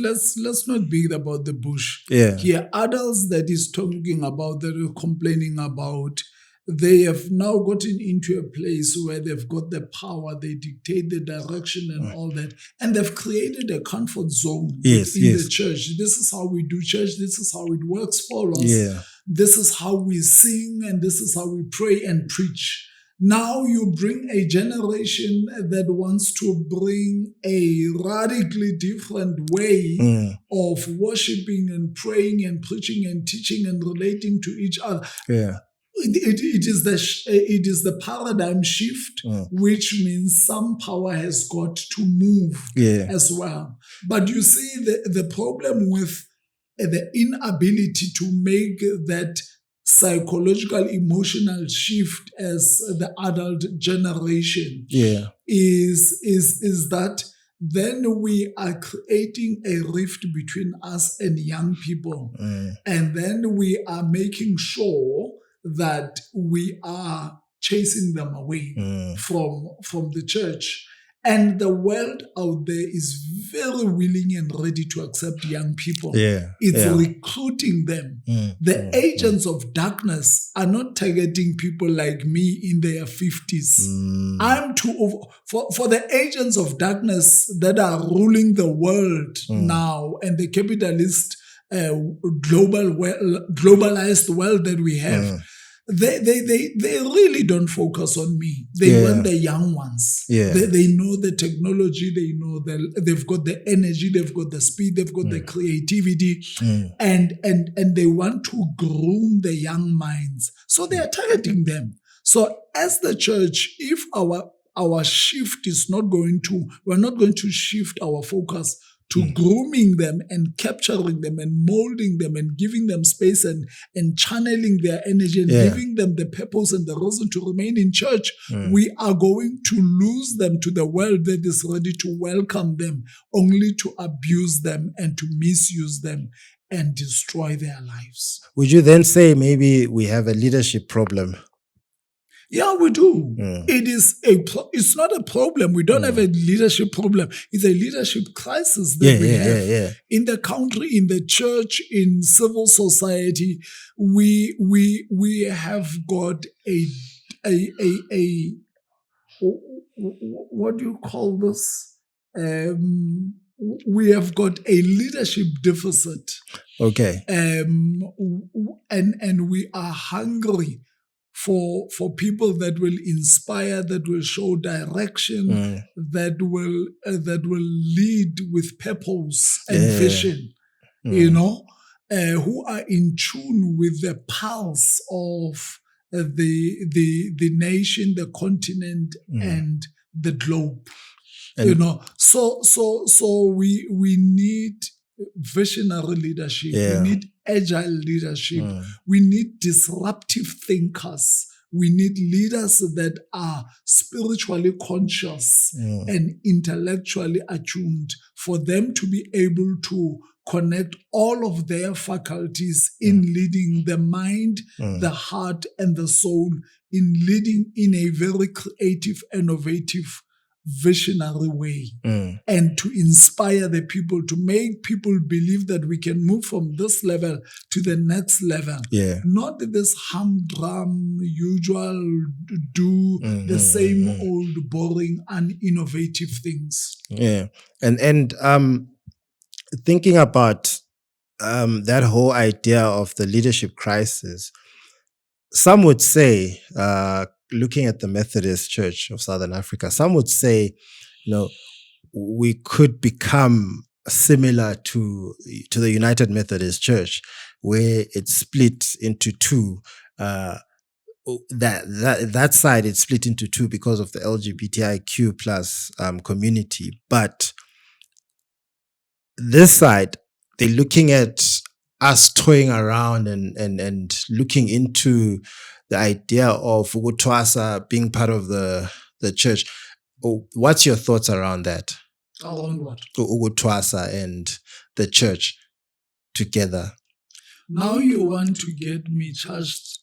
not beat about the bush. Yeah. Here, adults that is talking about, that are complaining about, they have now gotten into a place where they've got the power, they dictate the direction and all that, and they've created a comfort zone in the church. This is how we do church, this is how it works for us, this is how we sing, and this is how we pray and preach. Now you bring a generation that wants to bring a radically different way of worshiping and praying and preaching and teaching and relating to each other. Yeah. It is the paradigm shift, which means some power has got to move as well. But you see the problem with the inability to make that psychological, emotional shift as the adult generation is that then we are creating a rift between us and young people. And then we are making sure that we are chasing them away from the church. And the world out there is very willing and ready to accept young people. It's recruiting them. The agents of darkness are not targeting people like me in their 50s. I'm too over. For the agents of darkness that are ruling the world now, and the capitalist globalized world that we have, they really don't focus on me. They want the young ones. They know the technology, they know they've got the energy, they've got the speed, they've got the creativity, and they want to groom the young minds. So they are targeting them. So as the church, if our shift is not going to, we're not going to shift our focus to grooming them and capturing them and molding them and giving them space and channeling their energy and giving them the purpose and the reason to remain in church, we are going to lose them to the world that is ready to welcome them, only to abuse them and to misuse them and destroy their lives. Would you then say maybe we have a leadership problem? Yeah, we do. It's not a problem. We don't have a leadership problem. It's a leadership crisis that we have in the country, in the church, in civil society. We have got a what do you call this? We have got a leadership deficit. Okay. And we are hungry for people that will inspire, that will show direction, that will lead with purpose and vision, who are in tune with the pulse of the nation, the continent, and the globe. So we need visionary leadership. We need agile leadership. We need disruptive thinkers. We need leaders that are spiritually conscious and intellectually attuned, for them to be able to connect all of their faculties in leading the mind, the heart, and the soul, in leading in a very creative, innovative, visionary way, and to inspire the people, to make people believe that we can move from this level to the next level. Not this humdrum, usual, the same old, boring, uninnovative things. And thinking about that whole idea of the leadership crisis, some would say, looking at the Methodist Church of Southern Africa, some would say, we could become similar to the United Methodist Church, where it's split into two. That side, it's split into two because of the LGBTIQ plus community, but this side, they're looking at us toying around and looking into the idea of Ugutwasa being part of the church. What's your thoughts around that? Around what? Ugutwasa and the church together. Now you want to get me charged,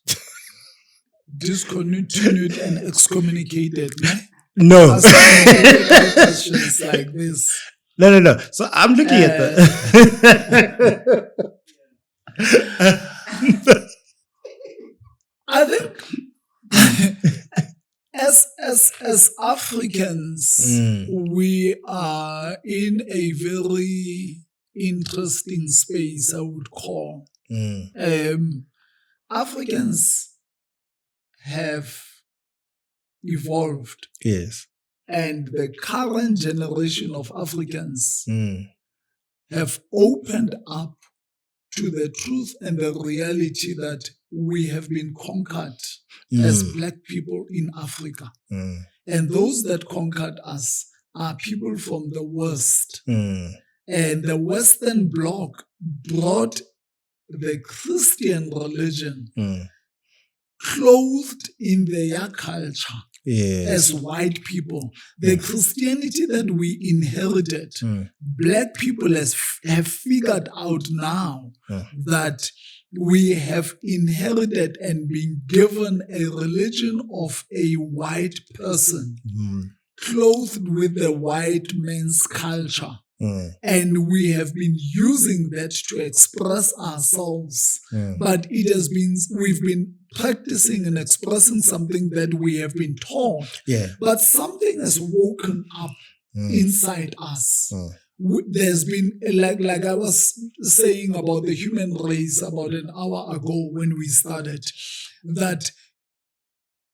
discontinued, and excommunicated, ne? No. Questions like this. No. So I'm looking at the... I think as Africans, we are in a very interesting space, I would call. Africans have evolved. Yes. And the current generation of Africans have opened up to the truth and the reality that we have been conquered as Black people in Africa. And those that conquered us are people from the West. And the Western Bloc brought the Christian religion clothed in their culture. Yes. As white people, the Christianity that we inherited, Black people have figured out now that we have inherited and been given a religion of a white person, clothed with the white man's culture. And we have been using that to express ourselves. But we've been practicing and expressing something that we have been taught. But something has woken up inside us. There's been, like I was saying about the human race about an hour ago when we started, that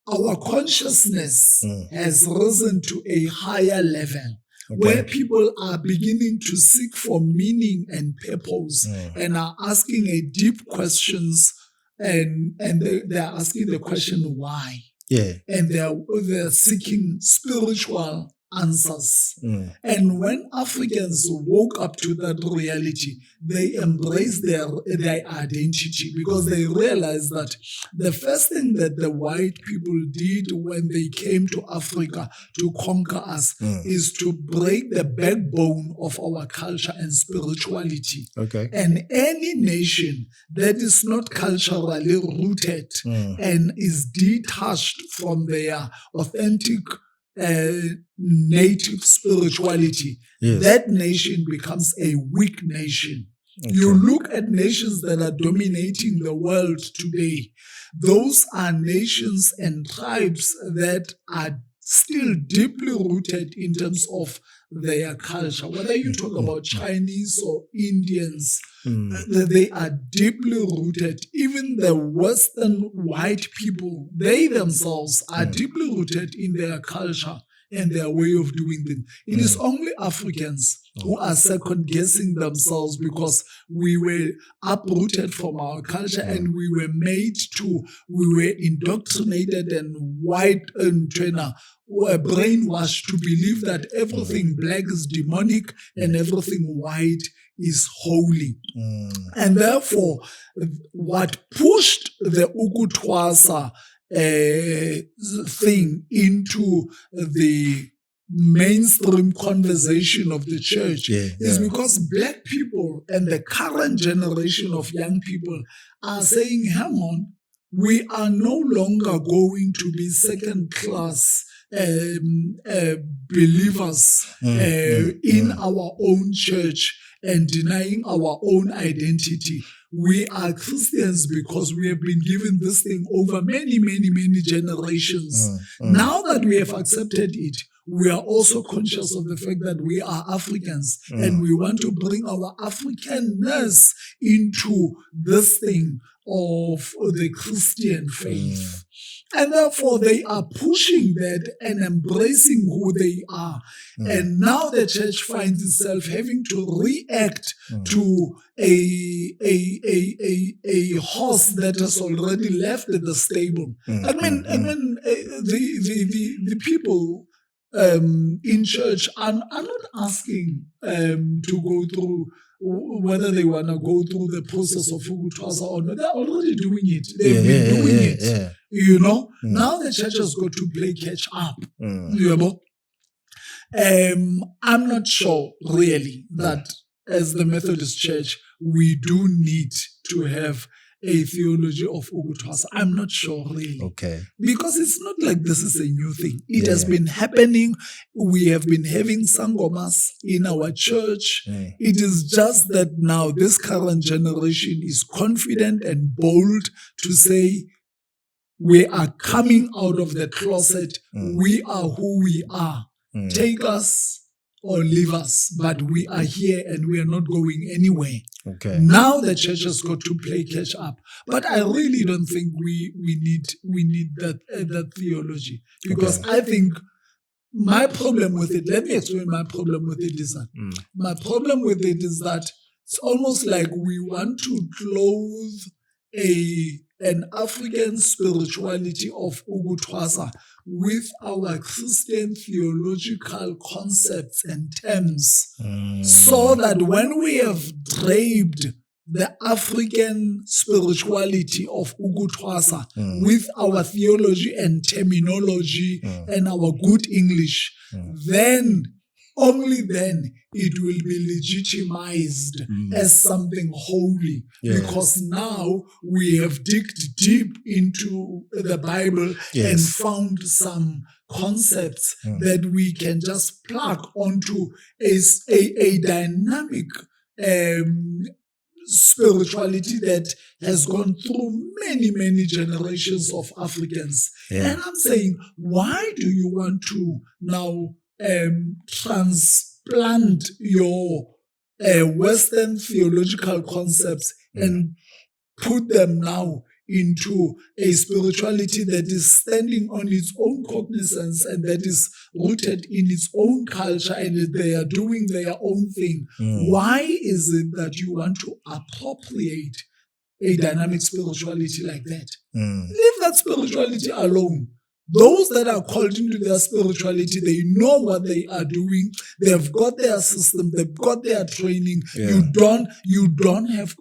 our consciousness has risen to a higher level. Where people are beginning to seek for meaning and purpose and are asking a deep questions, and they're asking the question why. And they're seeking spiritual answers. And when Africans woke up to that reality, they embraced their identity, because they realized that the first thing that the white people did when they came to Africa to conquer us is to break the backbone of our culture and spirituality. And any nation that is not culturally rooted and is detached from their authentic native spirituality, that nation becomes a weak nation. You look at nations that are dominating the world today, those are nations and tribes that are still deeply rooted in terms of their culture. Whether you talk about Chinese or Indians, they are deeply rooted. Even even the Western white people, they themselves are deeply rooted in their culture and their way of doing things. It is only Africans who are second guessing themselves because we were uprooted from our culture and we were indoctrinated and white and were brainwashed to believe that everything black is demonic and everything white is holy. And therefore, what pushed the Ukuthwasa thing into the mainstream conversation of the church is because black people and the current generation of young people are saying, hang on, we are no longer going to be second class believers in our own church and denying our own identity. We are Christians because we have been given this thing over many, many, many generations. Now that we have accepted it, we are also conscious of the fact that we are Africans and we want to bring our Africanness into this thing of the Christian faith. And therefore, they are pushing that and embracing who they are. And now the church finds itself having to react to a horse that has already left the stable. The people in church are not asking to go through whether they want to go through the process of Ukuthwasa or not. They're already doing it. They've been doing it. You know, now the church has got to play catch up. You know? I'm not sure really that as the Methodist Church, we do need to have a theology of Ukuthwasa. I'm not sure really. Okay. Because it's not like this is a new thing. It has been happening. We have been having sangomas in our church. It is just that now this current generation is confident and bold to say, we are coming out of the closet. We are who we are. Take us or leave us, but we are here and we are not going anywhere. Okay. Now the church has got to play catch up. But I really don't think we need that theology. Because I think my problem with it, let me explain my problem with it is that my problem with it is that it's almost like we want to clothe an African spirituality of Ukuthwasa with our Christian theological concepts and terms, so that when we have draped the African spirituality of Ukuthwasa with our theology and terminology and our good English, then only then it will be legitimized as something holy. Because now we have digged deep into the Bible and found some concepts that we can just plug onto a dynamic spirituality that has gone through many, many generations of Africans. And I'm saying, why do you want to now transplant your Western theological concepts and put them now into a spirituality that is standing on its own cognizance and that is rooted in its own culture and they are doing their own thing? Why is it that you want to appropriate a dynamic spirituality like that? Leave that spirituality alone. Those that are called into their spirituality, they know what they are doing. They've got their system. They've got their training. You don't have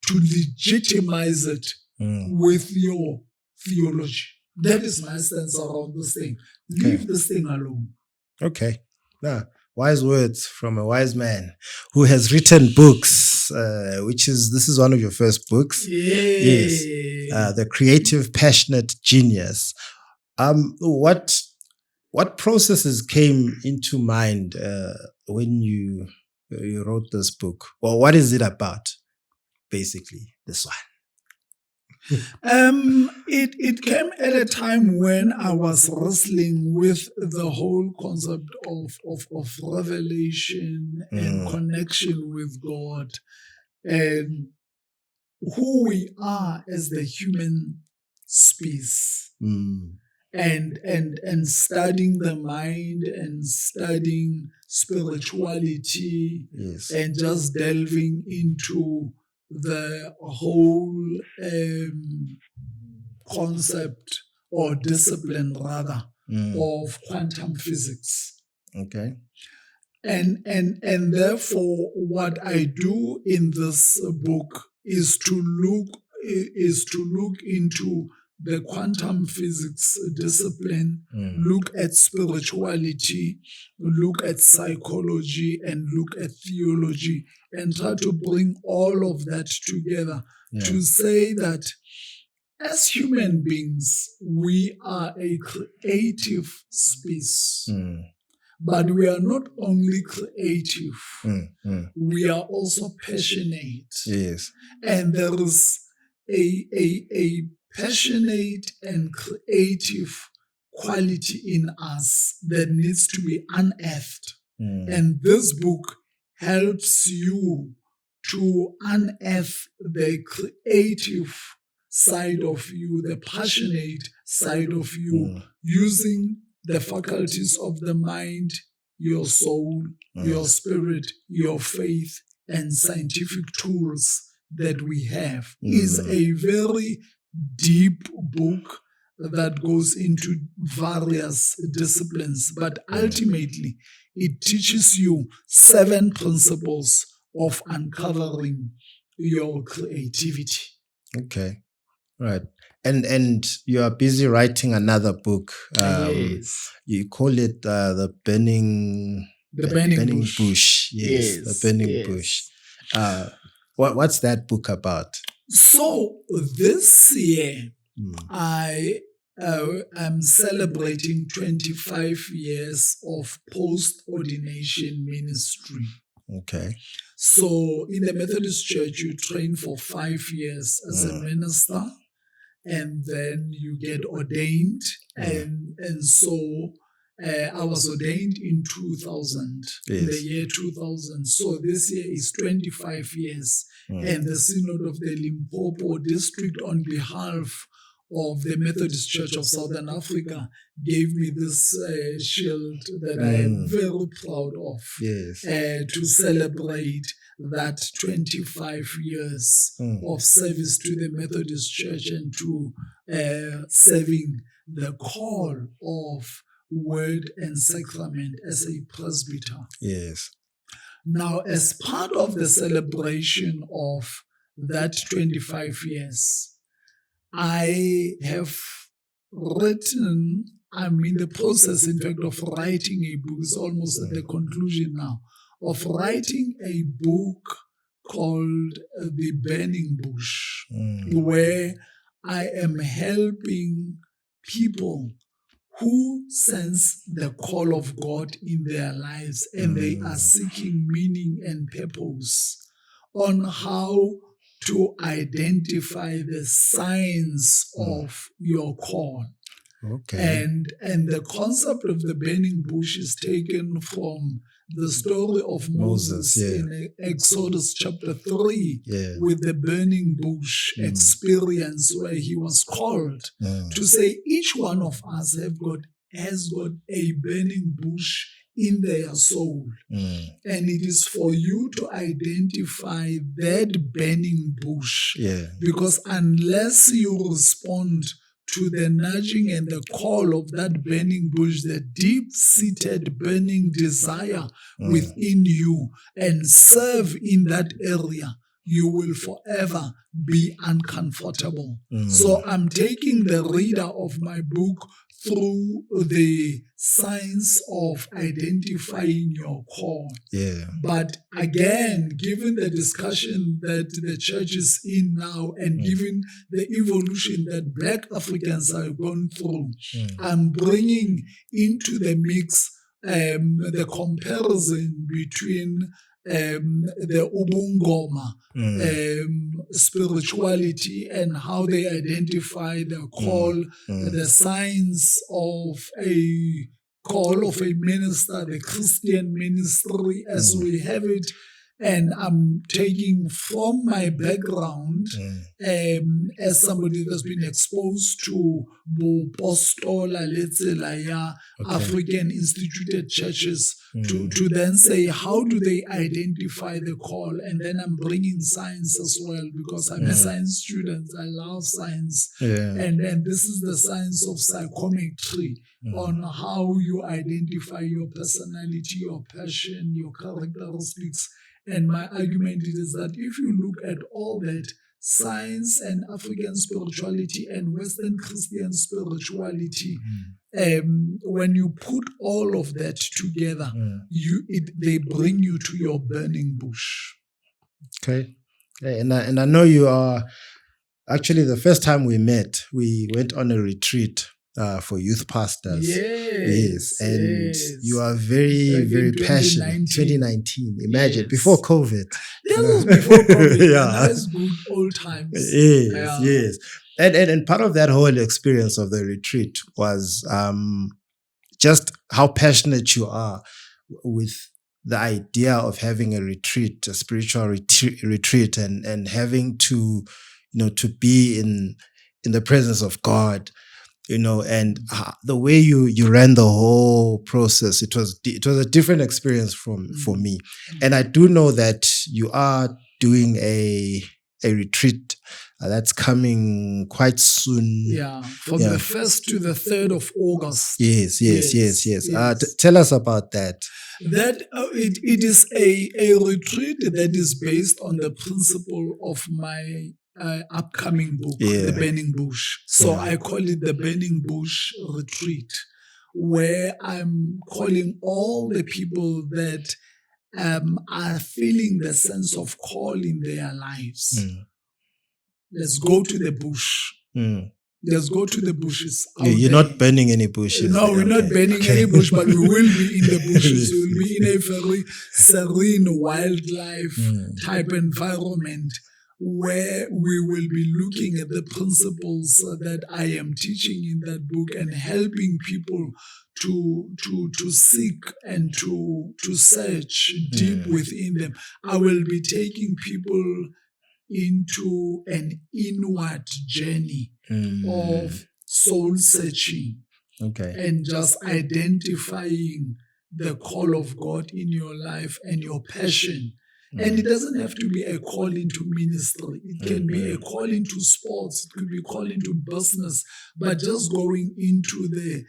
to legitimize it with your theology. That is my stance around this thing. Leave this thing alone. Okay. Now, wise words from a wise man who has written books, this is one of your first books. Yes. The Creative, Passionate Genius. What processes came into mind when you wrote this book? Well, what is it about, basically, this one? It came at a time when I was wrestling with the whole concept of revelation and connection with God. And who we are as the human species. And studying the mind and studying spirituality, Yes. and just delving into the whole concept or discipline rather of quantum physics. Okay. And therefore what I do in this book is to look into the quantum physics discipline, look at spirituality, look at psychology, and look at theology, and try to bring all of that together to say that as human beings, we are a creative species. But we are not only creative, we are also passionate. Yes. And there is a passionate and creative quality in us that needs to be unearthed. And this book helps you to unearth the creative side of you, the passionate side of you, using the faculties of the mind, your soul, your spirit, your faith, and scientific tools that we have. Is a very deep book that goes into various disciplines, but ultimately it teaches you 7 principles of uncovering your creativity. Okay. Right. And you are busy writing another book. Yes. You call it the burning bush. Yes, the burning bush. What's that book about? So this year, I am celebrating 25 years of post-ordination ministry. Okay. So in the Methodist Church, you train for 5 years as a minister, and then you get ordained. And so I was ordained in 2000, in the year 2000. So this year is 25 years. And the Synod of the Limpopo District, on behalf of the Methodist Church of Southern Africa, gave me this shield that I am very proud of, to celebrate that 25 years of service to the Methodist Church and to serving the call of word and sacrament as a presbyter. Yes. Now, as part of the celebration of that 25 years, I have written, I'm in the process, in fact, of writing a book. It's almost at the conclusion now, of writing a book called The Burning Bush, where I am helping people who sense the call of God in their lives and they are seeking meaning and purpose, on how to identify the signs of your call. Okay. And the concept of the burning bush is taken from the story of Moses in Exodus chapter 3, with the burning bush experience, where he was called to say each one of us has got a burning bush in their soul. And it is for you to identify that burning bush. Because unless you respond to the nudging and the call of that burning bush, the deep-seated burning desire within you, and serve in that area, you will forever be uncomfortable. So I'm taking the reader of my book through the science of identifying your call. But again, given the discussion that the church is in now, and given the evolution that Black Africans are going through, I'm bringing into the mix the comparison between the Ubungoma spirituality and how they identify the call, the signs of a call of a minister, the Christian ministry as we have it And I'm taking from my background as somebody that's been exposed to Bopostola, let's say, African instituted churches, to then say, how do they identify the call? And then I'm bringing science as well, because I'm a science student. I love science. And then this is the science of psychometry on how you identify your personality, your passion, your characteristics. And my argument is that if you look at all that, science and African spirituality and Western Christian spirituality, when you put all of that together, they bring you to your burning bush. Okay. And I know you are, actually the first time we met, we went on a retreat for youth pastors. Yes. And you are very, very passionate. 2019. Imagine, before COVID. This was before COVID. That's good old times. Yes. And part of that whole experience of the retreat was just how passionate you are with the idea of having a retreat, a spiritual retreat, and having to, to be in the presence of God. And the way you ran the whole process, it was a different experience for me. And I do know that you are doing a retreat that's coming quite soon. From the 1st to the 3rd of August. Yes. Tell us about that. That it is a retreat that is based on the principle of my upcoming book, The Burning Bush. So I call it the Burning Bush Retreat, where I'm calling all the people that are feeling the sense of call in their lives. Let's go to the bush. Let's go to the bushes. You're not burning any bushes. No, we're not burning any bush, but we will be in the bushes. We will be in a very serene wildlife type environment, where we will be looking at the principles that I am teaching in that book and helping people to seek and to search deep within them. I will be taking people into an inward journey of soul searching and just identifying the call of God in your life and your passion. And it doesn't have to be a call into ministry. It can be a call into sports. It could be a call into business. But just going into the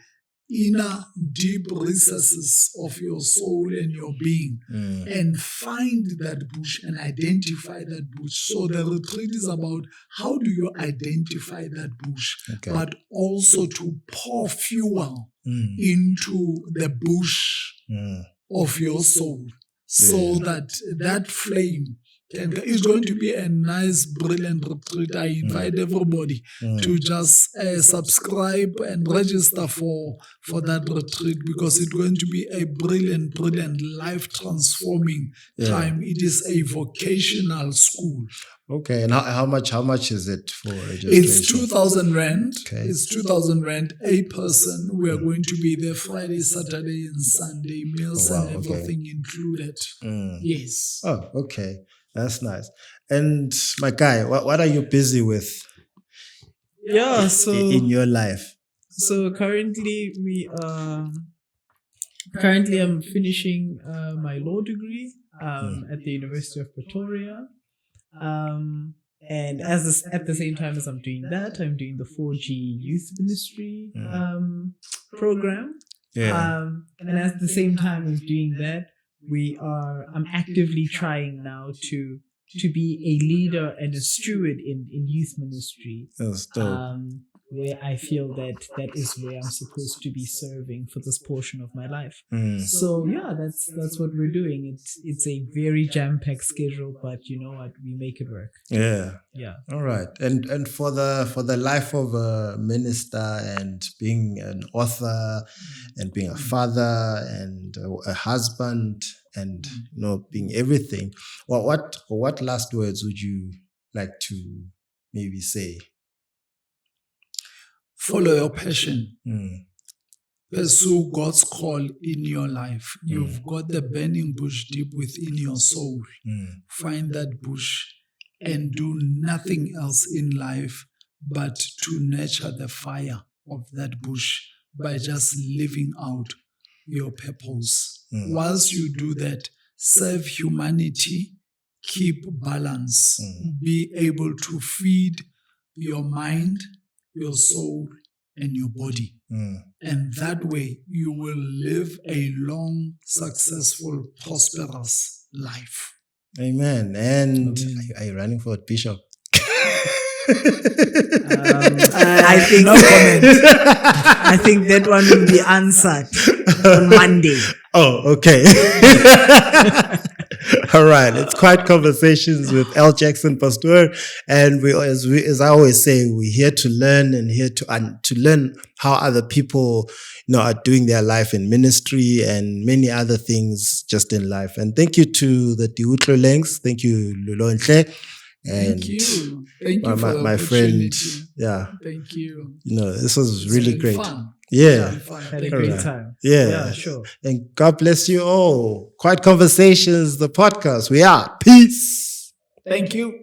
inner deep recesses of your soul and your being and find that bush and identify that bush. So the retreat is about how do you identify that bush, but also to pour fuel into the bush of your soul. So that flame it's going to be a nice, brilliant retreat. I invite everybody to just subscribe and register for that retreat, because it's going to be a brilliant, life-transforming time. It is a vocational school. Okay, and how much is it for registration? It's 2,000 rand. It's 2,000 rand a person. We are going to be there Friday, Saturday, and Sunday. Meals and everything included. Yes. Oh, okay. That's nice. And my guy, what are you busy with? So in your life. So currently I'm finishing my law degree at the University of Pretoria. And at the same time as I'm doing that, I'm doing the 4G Youth Ministry program. And at the same time as doing that, I'm actively trying now to be a leader and a steward in youth ministry. That's dope. Where I feel that is where I'm supposed to be serving for this portion of my life. So that's what we're doing. It's a very jam-packed schedule, but you know what, we make it work. Yeah. All right. And for the life of a minister and being an author and being a father and a husband and being everything, what last words would you like to maybe say? Follow your passion. pursue God's call in your life. You've got the burning bush deep within your soul. Find that bush and do nothing else in life but to nurture the fire of that bush by just living out your purpose. Once you do that, serve humanity, keep balance, be able to feed your mind, your soul, and your body. And that way you will live a long, successful, prosperous life. Amen. And are you running for bishop? I think No comment. I think that one will be answered on Monday. Oh, okay. All right. It's Quiet Conversations with L. Jackson Pastor. And as I always say, we're here to learn and here to learn how other people, are doing their life in ministry and many other things just in life. And thank you to the Diutlwilings. Thank you, Lulontle. And Thank you. Thank you for the my friend. opportunity. Yeah. Thank you. This was It's really been great. fun. Yeah. Fun. Had a Thank great you. time. Yeah. Yeah, sure. And God bless you all. Quiet Conversations, the podcast. We are. Peace. Thank you.